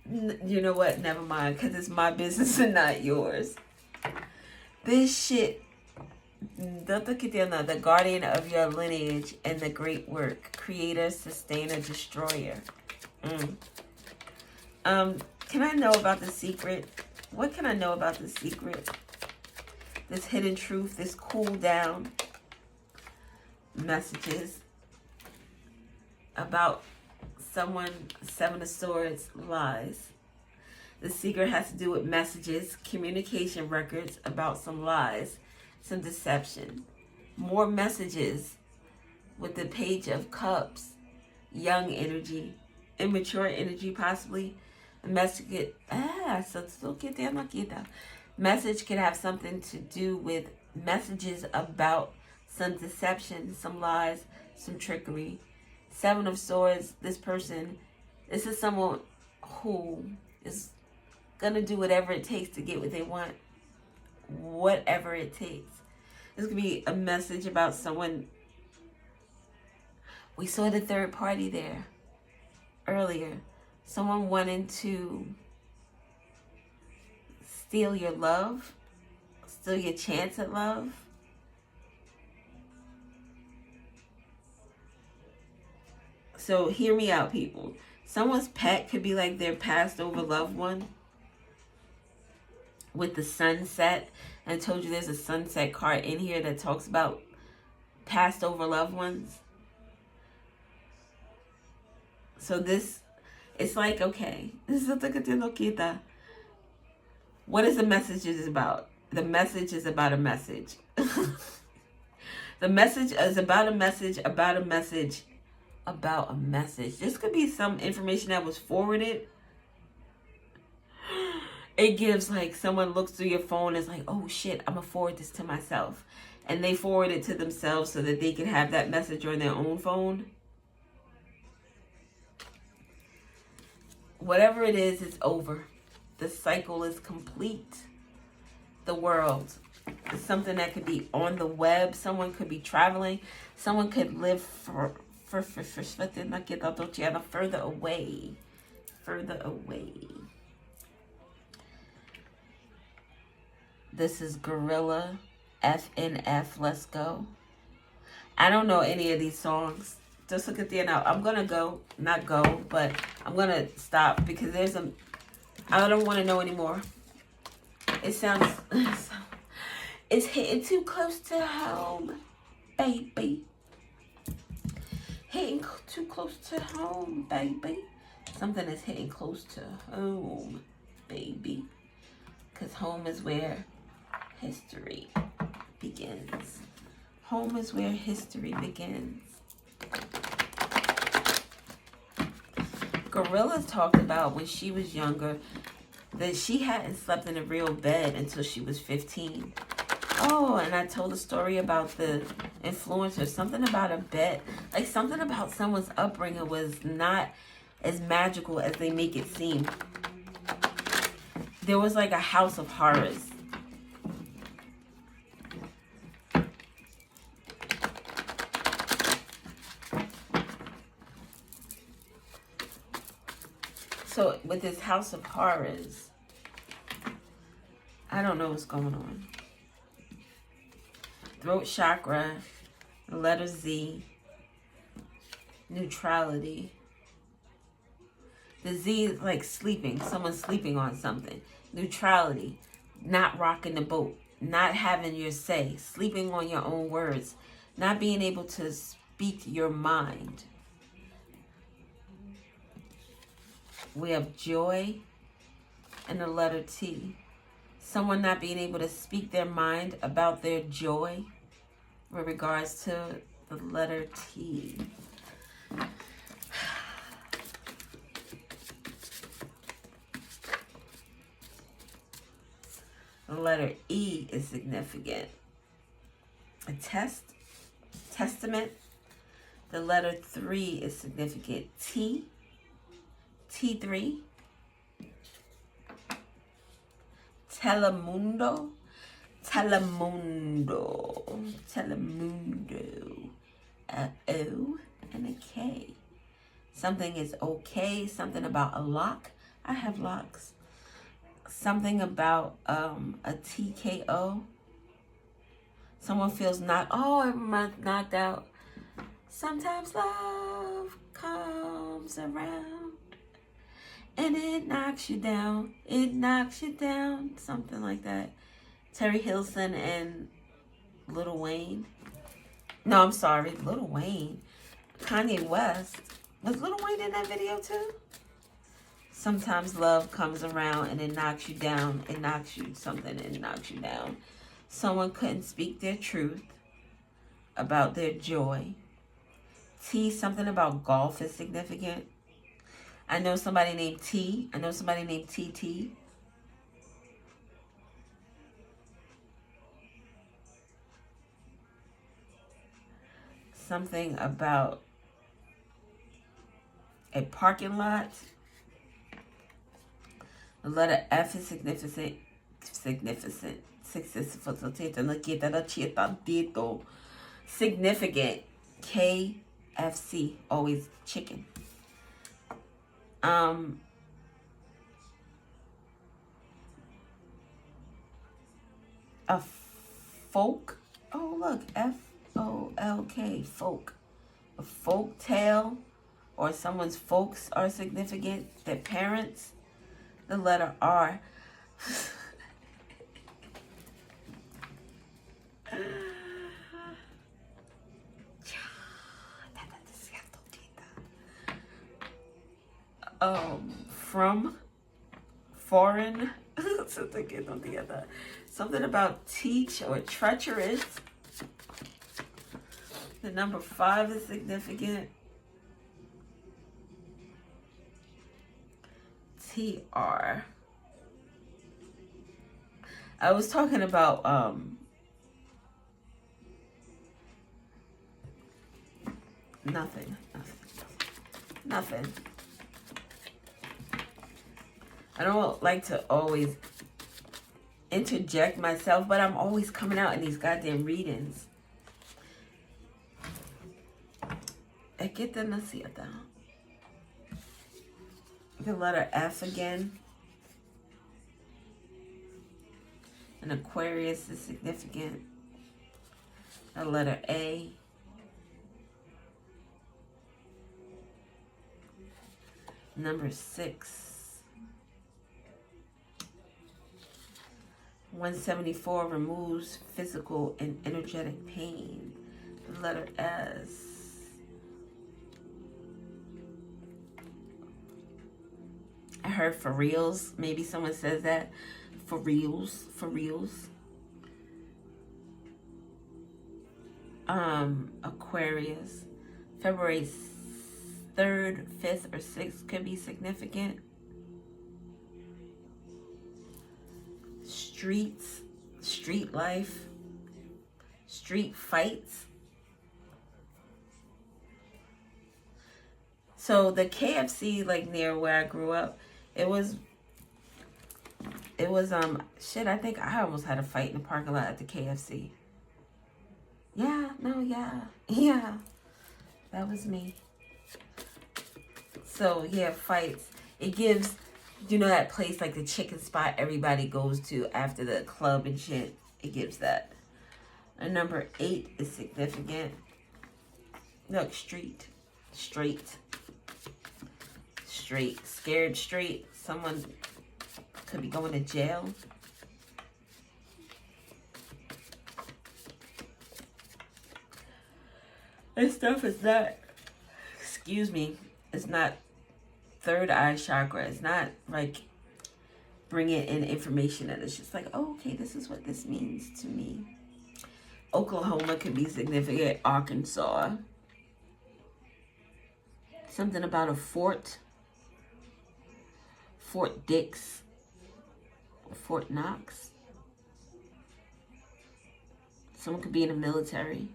You know what? Never mind. Because it's my business and not yours. This shit. The guardian of your lineage and the great work. Creator, sustainer, destroyer. Can I know about the secret? What can I know about the secret? This hidden truth. This cool down. Messages. About someone, Seven of Swords, lies. The secret has to do with messages, communication records about some lies, some deception. More messages with the Page of Cups, young energy, immature energy possibly. Message could have something to do with messages about some deception, some lies, some trickery. Seven of Swords, this is someone who is going to do whatever it takes to get what they want. Whatever it takes. This could be a message about someone. We saw the third party there earlier. Someone wanting to steal your love, steal your chance at love. So hear me out, people. Someone's pet could be like their passed over loved one. With the sunset. And I told you there's a sunset card in here that talks about passed over loved ones. So this, it's like, okay. What is the message is about? The message is about a message. The message is about a message, about a message. About a message. This could be some information that was forwarded. It gives like someone looks through your phone and is like, oh shit, I'm gonna forward this to myself. And they forward it to themselves so that they can have that message on their own phone. Whatever it is, it's over. The cycle is complete. The world is something that could be on the web. Someone could be traveling. Someone could live further away. Further away. This is Gorilla FNF. Let's go. I don't know any of these songs. Just look at the end out. I'm gonna go, not go, but I'm gonna stop because I don't want to know anymore. It sounds, it's hitting too close to home, baby. Hitting too close to home, baby. Something is hitting close to home, baby. Because home is where history begins. Home is where history begins. Gorilla talked about when she was younger that she hadn't slept in a real bed until she was 15. Oh, and I told a story about the influencer. Something about a bed. Like something about someone's upbringing was not as magical as they make it seem. There was like a house of horrors. So with this House of Horrors, I don't know what's going on. Throat chakra, the letter Z, neutrality. The Z is like sleeping. Someone's sleeping on something. Neutrality, not rocking the boat, not having your say, sleeping on your own words, not being able to speak your mind. We have joy and the letter T. Someone not being able to speak their mind about their joy with regards to the letter T. The letter E is significant. A testament. The letter 3 is significant. T, T3. Telemundo. A O and a K. Something is okay. Something about a lock. I have locks. Something about a TKO. Someone feels everyone's knocked out. Sometimes love comes around and it knocks you down. It knocks you down. Something like that. Terry Hilson and Lil Wayne. No, I'm sorry. Lil Wayne. Kanye West. Was Lil Wayne in that video too? Sometimes love comes around and it knocks you down. It knocks you something and it knocks you down. Someone couldn't speak their truth about their joy. T, something about golf is significant. I know somebody named T. I know somebody named TT. Something about a parking lot. The letter F is significant. Significant. KFC. Always chicken. A folk. Oh, look. FOLK. Folk. A folk tale. Or someone's folks are significant. Their parents. The letter R. From, foreign, something about teach or treacherous. The number 5 is significant. TR. I was talking about nothing. I don't like to always interject myself, but I'm always coming out in these goddamn readings. Get the nasiata. The letter F again. An Aquarius is significant. The letter A. Number 6. 174 removes physical and energetic pain. The letter S. I heard for reals. Maybe someone says that. For reals. Aquarius. February 3rd, 5th, or 6th could be significant. Streets, street life, street fights. So the KFC, like near where I grew up, it was shit, I think I almost had a fight in the parking lot at the KFC. Yeah, that was me. So yeah, fights. It gives, you know, that place like the chicken spot everybody goes to after the club and shit. It gives that. And number 8 is significant. Look, straight. Scared straight. Someone could be going to jail. This stuff is not, excuse me, it's not third eye chakra. It's not like bringing in information and it's just like, oh, okay, this is what this means to me. Oklahoma could be significant. Arkansas. Something about a fort. Fort Dix. Fort Knox. Someone could be in the military.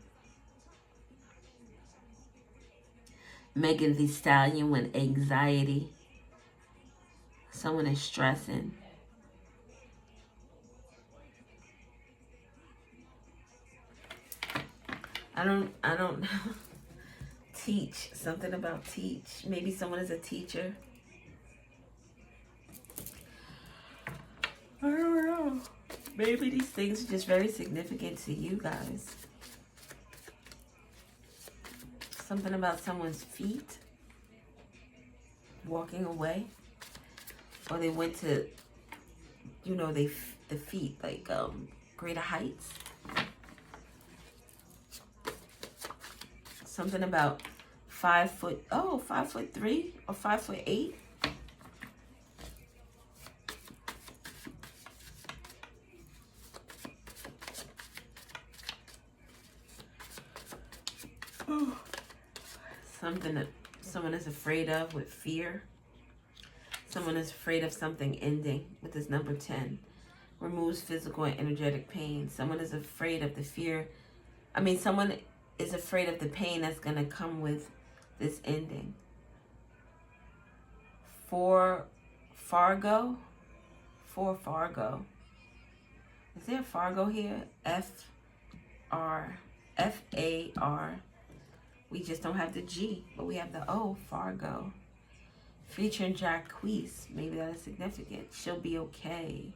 Megan Thee Stallion with anxiety. Someone is stressing. I don't teach. Something about teach. Maybe someone is a teacher. I don't know. Maybe these things are just very significant to you guys. Something about someone's feet walking away, or they went to, you know, the feet, like greater heights. Something about 5 foot, 5'3" or 5'8". Something that someone is afraid of with fear. Someone is afraid of something ending with this number 10. Removes physical and energetic pain. Someone is afraid of the fear. Someone is afraid of the pain that's going to come with this ending. For Fargo. Is there a Fargo here? F-A-R. We just don't have the G, but we have the O, Fargo. Featuring Jacquees. Maybe that is significant. She'll be okay.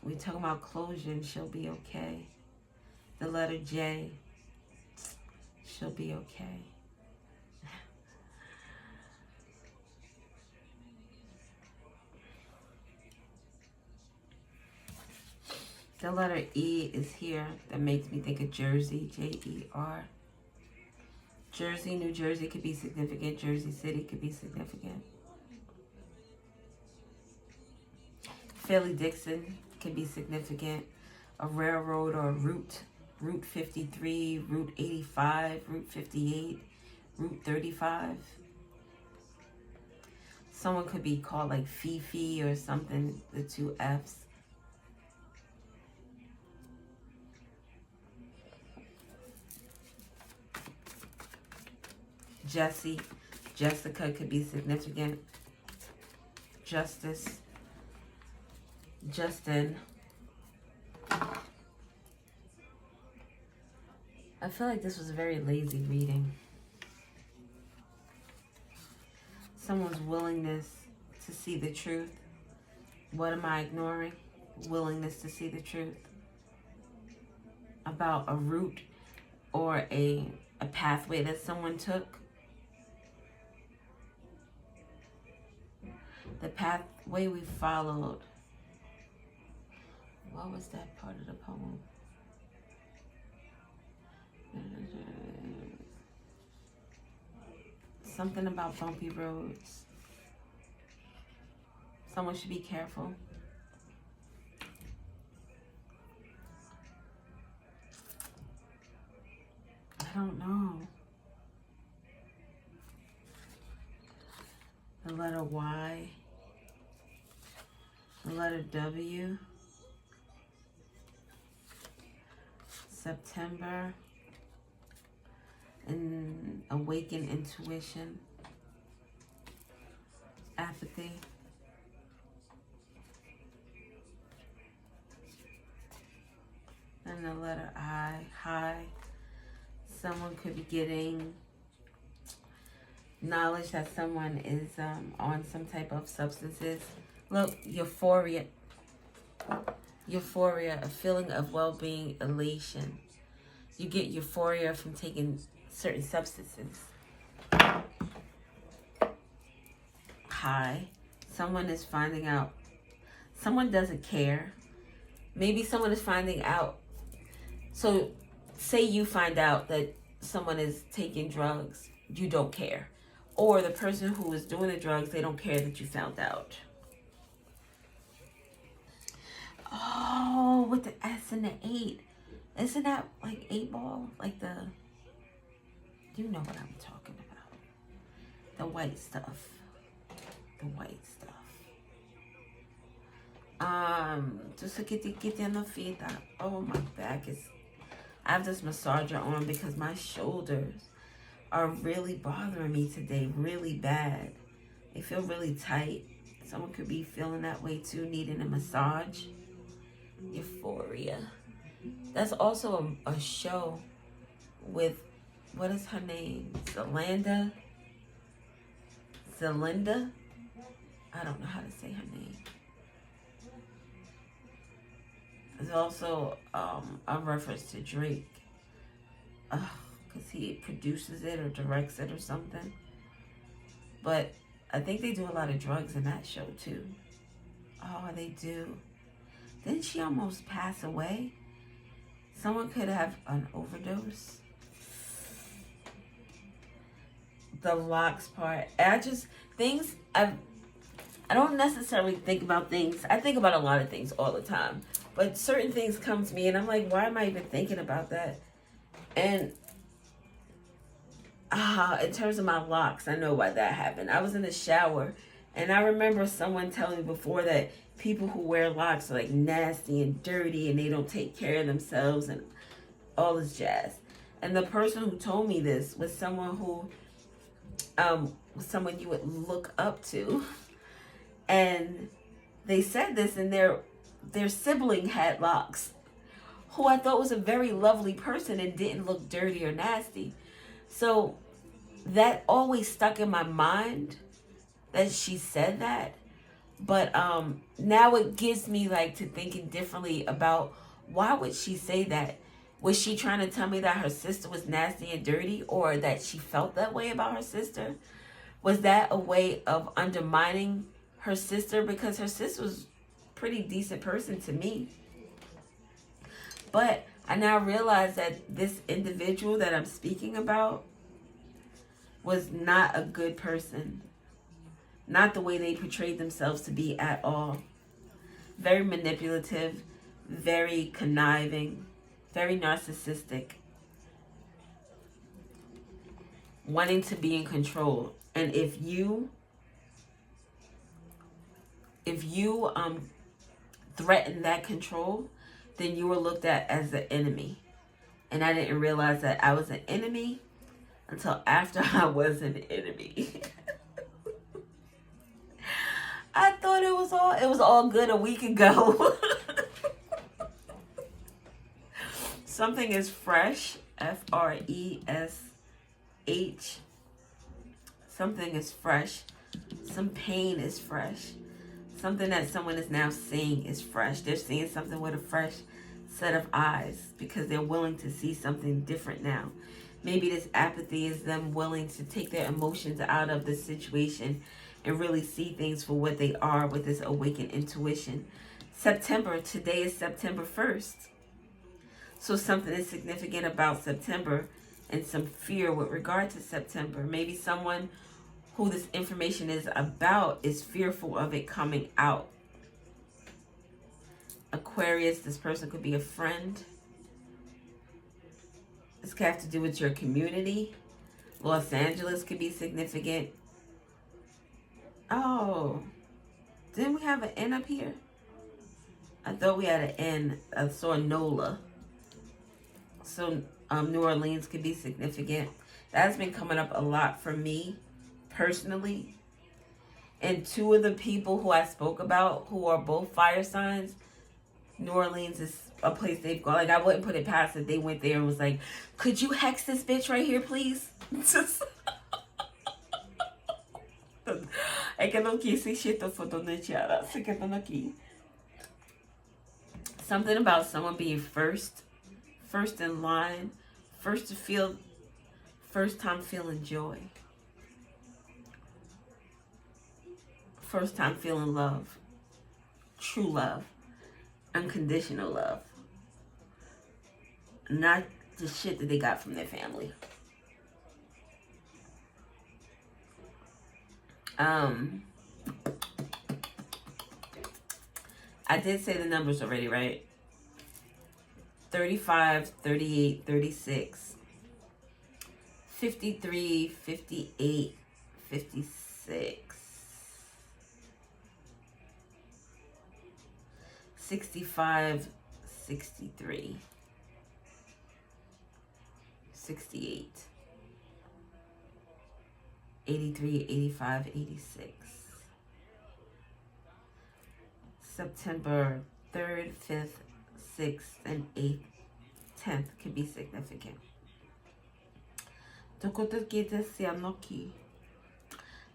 We're talking about closure and she'll be okay. The letter J. She'll be okay. The letter E is here. That makes me think of Jersey. J-E-R. Jersey, New Jersey could be significant. Jersey City could be significant. Philly Dixon could be significant. A railroad or a route. Route 53, Route 85, Route 58, Route 35. Someone could be called like Fifi or something, the 2 F's. Jessica could be significant. Justice. Justin. I feel like this was a very lazy reading. Someone's willingness to see the truth. What am I ignoring? Willingness to see the truth. About a route or a pathway that someone took. The pathway we followed. What was that part of the poem? Something about bumpy roads. Someone should be careful. I don't know. The letter Y. The letter W. September. And awaken intuition. Apathy. And the letter I. High. Someone could be getting knowledge that someone is on some type of substances. Look, euphoria. Euphoria, a feeling of well-being, elation. You get euphoria from taking certain substances. High. Someone is finding out. Someone doesn't care. Maybe someone is finding out. So, say you find out that someone is taking drugs. You don't care. Or the person who is doing the drugs, they don't care that you found out. Oh, with the S and the 8. Isn't that like 8 ball? Like the... You know what I'm talking about. The white stuff. The white stuff. Just to get on the feet. Oh, my back is... I have this massager on because my shoulders are really bothering me today. Really bad. They feel really tight. Someone could be feeling that way too, needing a massage. Euphoria. That's also a show with, what is her name? Zelinda? I don't know how to say her name. There's also a reference to Drake. Because he produces it or directs it or something. But I think they do a lot of drugs in that show too. Oh, they do. Didn't she almost pass away? Someone could have an overdose. The locks part. I don't necessarily think about things. I think about a lot of things all the time. But certain things come to me and I'm like, why am I even thinking about that? And in terms of my locks, I know why that happened. I was in the shower and I remember someone telling me before that people who wear locks are like nasty and dirty and they don't take care of themselves and all this jazz. And the person who told me this was someone who was someone you would look up to. And they said this, and their sibling had locks, who I thought was a very lovely person and didn't look dirty or nasty. So that always stuck in my mind that she said that. But now it gives me like to thinking differently about why would she say that? Was she trying to tell me that her sister was nasty and dirty, or that she felt that way about her sister? Was that a way of undermining her sister? Because her sister was a pretty decent person to me. But I now realize that this individual that I'm speaking about was not a good person. Not the way they portrayed themselves to be at all. Very manipulative, very conniving, very narcissistic. Wanting to be in control. And if you threaten that control, then you were looked at as the enemy. And I didn't realize that I was an enemy until after I was an enemy. I thought it was all good a week ago. Something is fresh, Fresh. Something is fresh. Some pain is fresh. Something that someone is now seeing is fresh. They're seeing something with a fresh set of eyes because they're willing to see something different now. Maybe this apathy is them willing to take their emotions out of the situation and really see things for what they are with this awakened intuition. Today is September 1st. So something is significant about September and some fear with regard to September. Maybe someone who this information is about is fearful of it coming out. Aquarius, this person could be a friend. This could have to do with your community. Los Angeles could be significant. Oh, didn't we have an N up here? I thought we had an N. I saw NOLA. So New Orleans could be significant. That's been coming up a lot for me personally. And two of the people who I spoke about who are both fire signs, New Orleans is a place they've gone. Like, I wouldn't put it past it. They went there and was like, could you hex this bitch right here, please? É que eu não quis ser shit for donatiara. Você quer dona aqui? Something about someone being first in line, first time feeling joy, first time feeling love, true love, unconditional love, not the shit that they got from their family. I did say the numbers already, right? 35, 38, 36, 53, 58, 56, 65, 63, 68, 83, 85, 86. September 3rd, 5th, 6th, and 8th, 10th could be significant.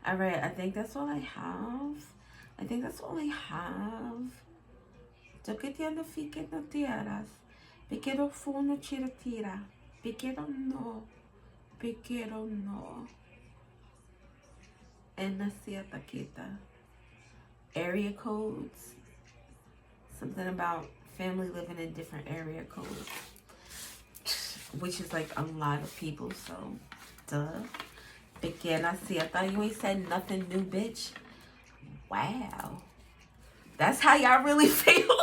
Alright, I think that's all I have. Pequeno funo tira. Pequeno no. And nasia taqueta. Area codes. Something about family living in different area codes. Which is like a lot of people, so duh. Pequena sieta. You ain't said nothing new, bitch. Wow. That's how y'all really feel.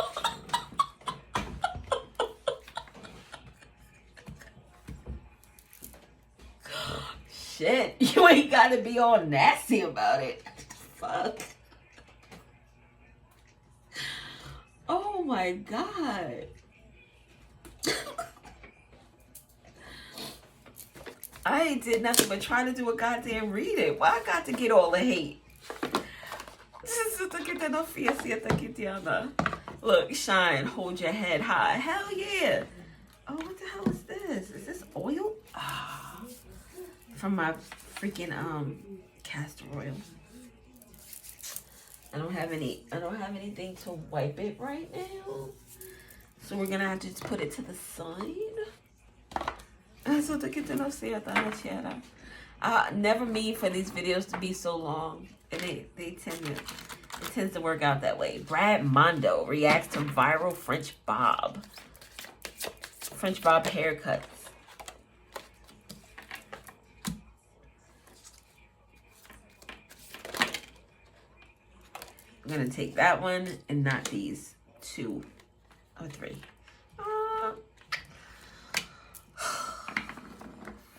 Shit, you ain't gotta be all nasty about it. Fuck. Oh my God. I ain't did nothing but try to do a goddamn reading. Why I got to get all the hate? Look, shine, hold your head high. Hell yeah. Oh, what the hell is this? Is this oil? Ah, from my freaking castor oil. I don't have anything to wipe it right now. So we're gonna have to just put it to the side. Never mean for these videos to be so long. And it tends to work out that way. Brad Mondo reacts to viral French bob haircuts. I'm gonna take that one and not these 2 or 3.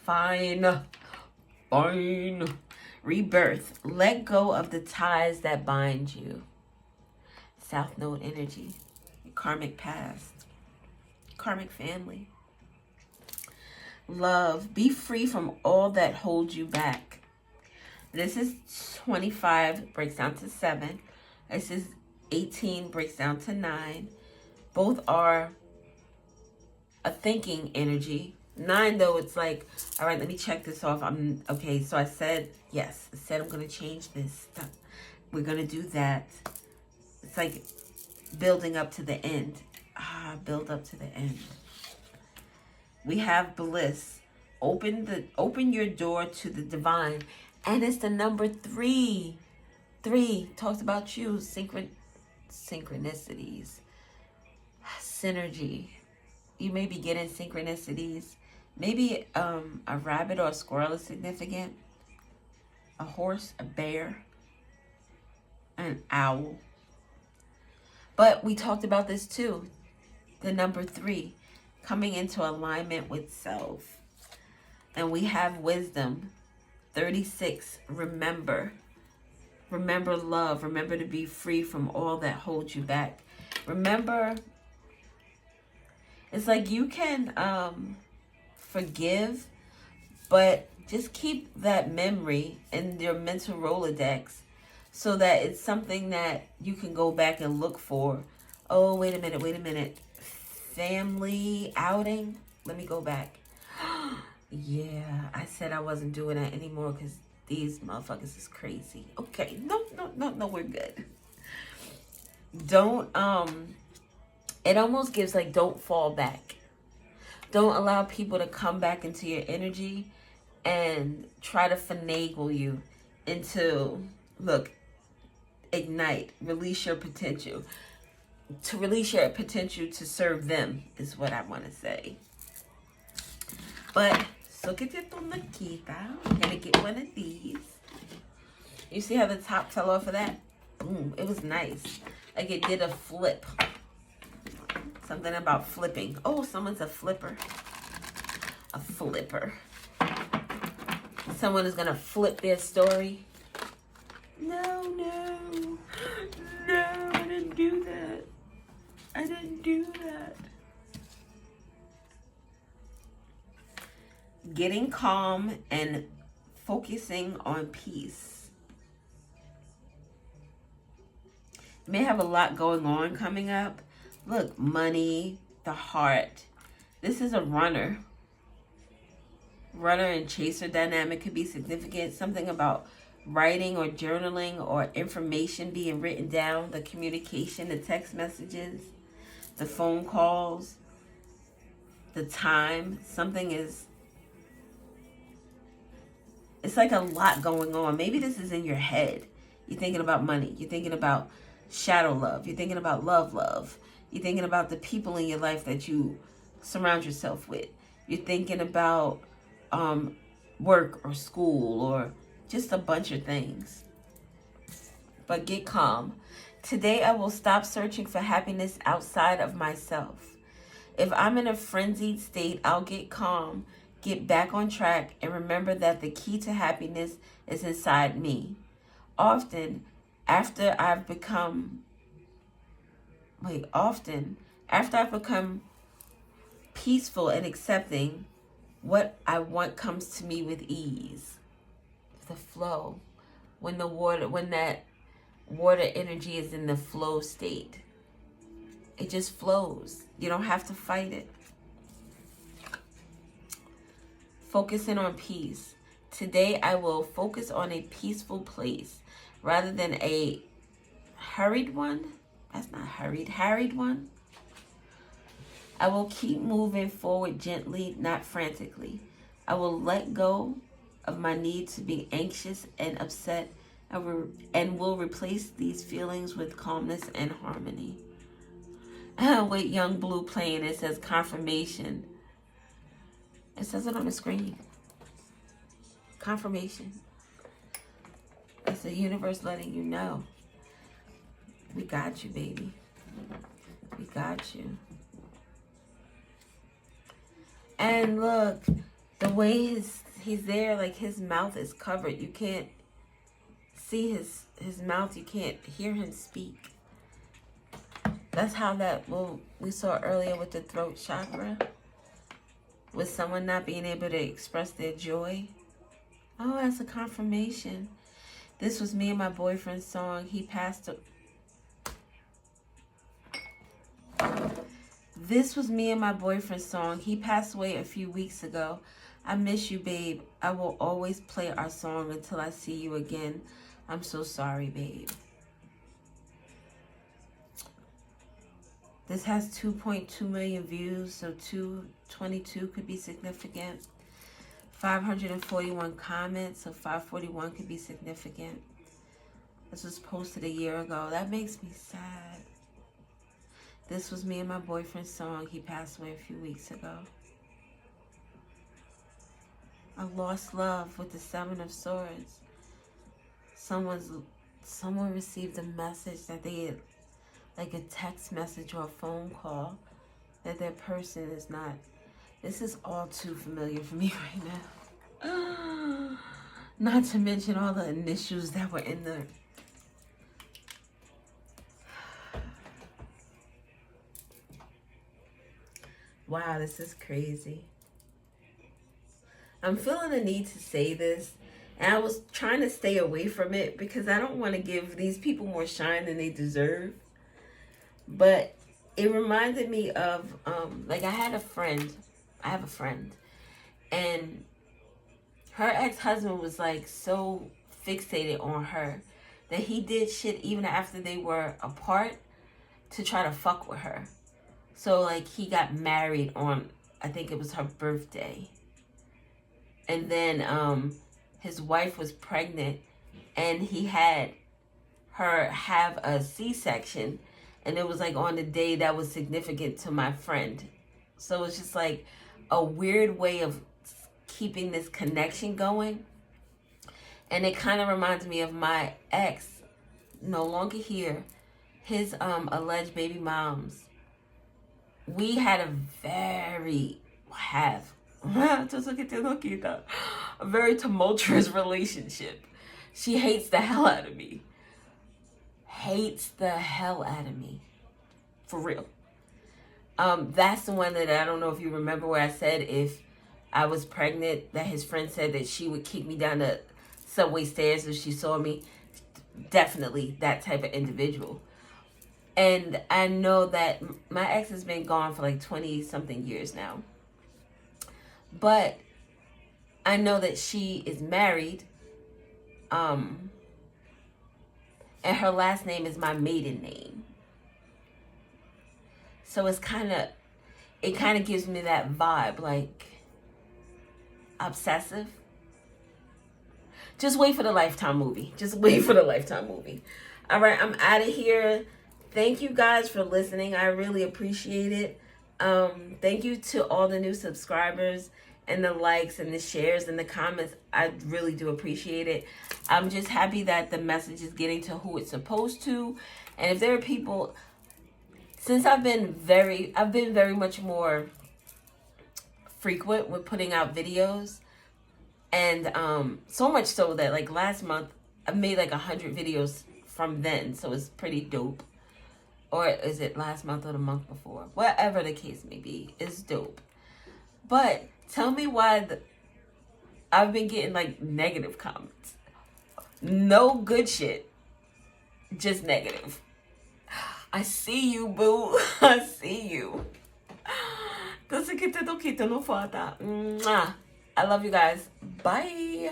Fine. Rebirth. Let go of the ties that bind you. South Node energy. Karmic past. Karmic family. Love. Be free from all that holds you back. This is 25, breaks down to 7. This is 18, breaks down to 9. Both are a thinking energy. 9, though, it's like, all right, let me check this off. Okay, so I said, yes. I said I'm going to change this stuff. We're going to do that. It's like building up to the end. Build up to the end. We have bliss. Open your door to the divine. And it's the number 3. 3 talks about you. Synchronicities. Synergy. You may be getting synchronicities. Maybe a rabbit or a squirrel is significant. A horse, a bear, an owl. But we talked about this too. The number 3, coming into alignment with self. And we have wisdom. 36, remember. Remember love. Remember to be free from all that holds you back. Remember, it's like you can forgive, but just keep that memory in your mental Rolodex so that it's something that you can go back and look for. Oh, wait a minute. Family outing. Let me go back. Yeah, I said I wasn't doing that anymore because These motherfuckers is crazy. Okay, no, we're good. Don't, it almost gives like, don't fall back. Don't allow people to come back into your energy and try to finagle you into, look, ignite, release your potential. To release your potential to serve them is what I want to say. But, so que te tomaquita. I'm going to get one of these. You see how the top fell off of that? Boom. It was nice. Like it did a flip. Something about flipping. Oh, someone's a flipper. A flipper. Someone is going to flip their story. No, I didn't do that. I didn't do that. Getting calm and focusing on peace. You may have a lot going on coming up. Look, money, the heart. This is a runner. Runner and chaser dynamic could be significant. Something about writing or journaling or information being written down. The communication, the text messages, the phone calls, the time. Something is... It's like a lot going on. Maybe this is in your head. You're thinking about money. You're thinking about shadow love. You're thinking about love. You're thinking about the people in your life that you surround yourself with. You're thinking about work or school or just a bunch of things. But get calm. Today I will stop searching for happiness outside of myself. If I'm in a frenzied state, I'll get calm, get back on track, and remember that the key to happiness is inside me. Often, after I've become peaceful and accepting, what I want comes to me with ease. The flow. When that water energy is in the flow state, it just flows. You don't have to fight it. Focusing on peace. Today I will focus on a peaceful place rather than a hurried one. That's not hurried. Harried one. I will keep moving forward gently, not frantically. I will let go of my need to be anxious and upset and will replace these feelings with calmness and harmony. With Young Blue playing, it says confirmation. It says it on the screen. Confirmation. It's the universe letting you know. We got you, baby. We got you. And look, the way he's there, like his mouth is covered. You can't see his mouth. You can't hear him speak. That's how we saw earlier with the throat chakra. With someone not being able to express their joy. Oh, that's a confirmation. This was me and my boyfriend's song. This was me and my boyfriend's song. He passed away a few weeks ago. I miss you, babe. I will always play our song until I see you again. I'm so sorry, babe. This has 2.2 million views, so 222 could be significant. 541 comments, so 541 could be significant. This was posted a year ago. That makes me sad. This was me and my boyfriend's song. He passed away a few weeks ago. I lost love with the Seven of Swords. Someone received a message that they had, like a text message or a phone call, that their person is not. This is all too familiar for me right now. Not to mention all the initials that were in the... Wow, this is crazy. I'm feeling the need to say this, and I was trying to stay away from it because I don't want to give these people more shine than they deserve. But it reminded me of, like I have a friend, and her ex-husband was like so fixated on her that he did shit even after they were apart to try to fuck with her. So like he got married on, I think it was her birthday. And then his wife was pregnant and he had her have a C-section, and it was like on the day that was significant to my friend. So it's just like a weird way of keeping this connection going. And it kind of reminds me of my ex, no longer here, his alleged baby moms. We had a very a very tumultuous relationship. She hates the hell out of me. Hates the hell out of me. For real. That's the one that I don't know if you remember where I said if I was pregnant, that his friend said that she would kick me down the subway stairs if she saw me. Definitely that type of individual. And I know that my ex has been gone for like 20 something years now. But I know that she is married. And her last name is my maiden name. So it kind of gives me that vibe, like obsessive. Just wait for the Lifetime movie. Just wait for the Lifetime movie. All right, I'm out of here. Thank you guys for listening. I really appreciate it. Thank you to all the new subscribers and the likes and the shares and the comments. I really do appreciate it. I'm just happy that the message is getting to who it's supposed to. And if there are people, since I've been very much more frequent with putting out videos, and so much so that like last month I made like 100 videos from then, so it's pretty dope. Or is it last month or the month before? Whatever the case may be, it's dope. But tell me why I've been getting like negative comments. No good shit, just negative. I see you, boo. I see you. I love you guys. Bye.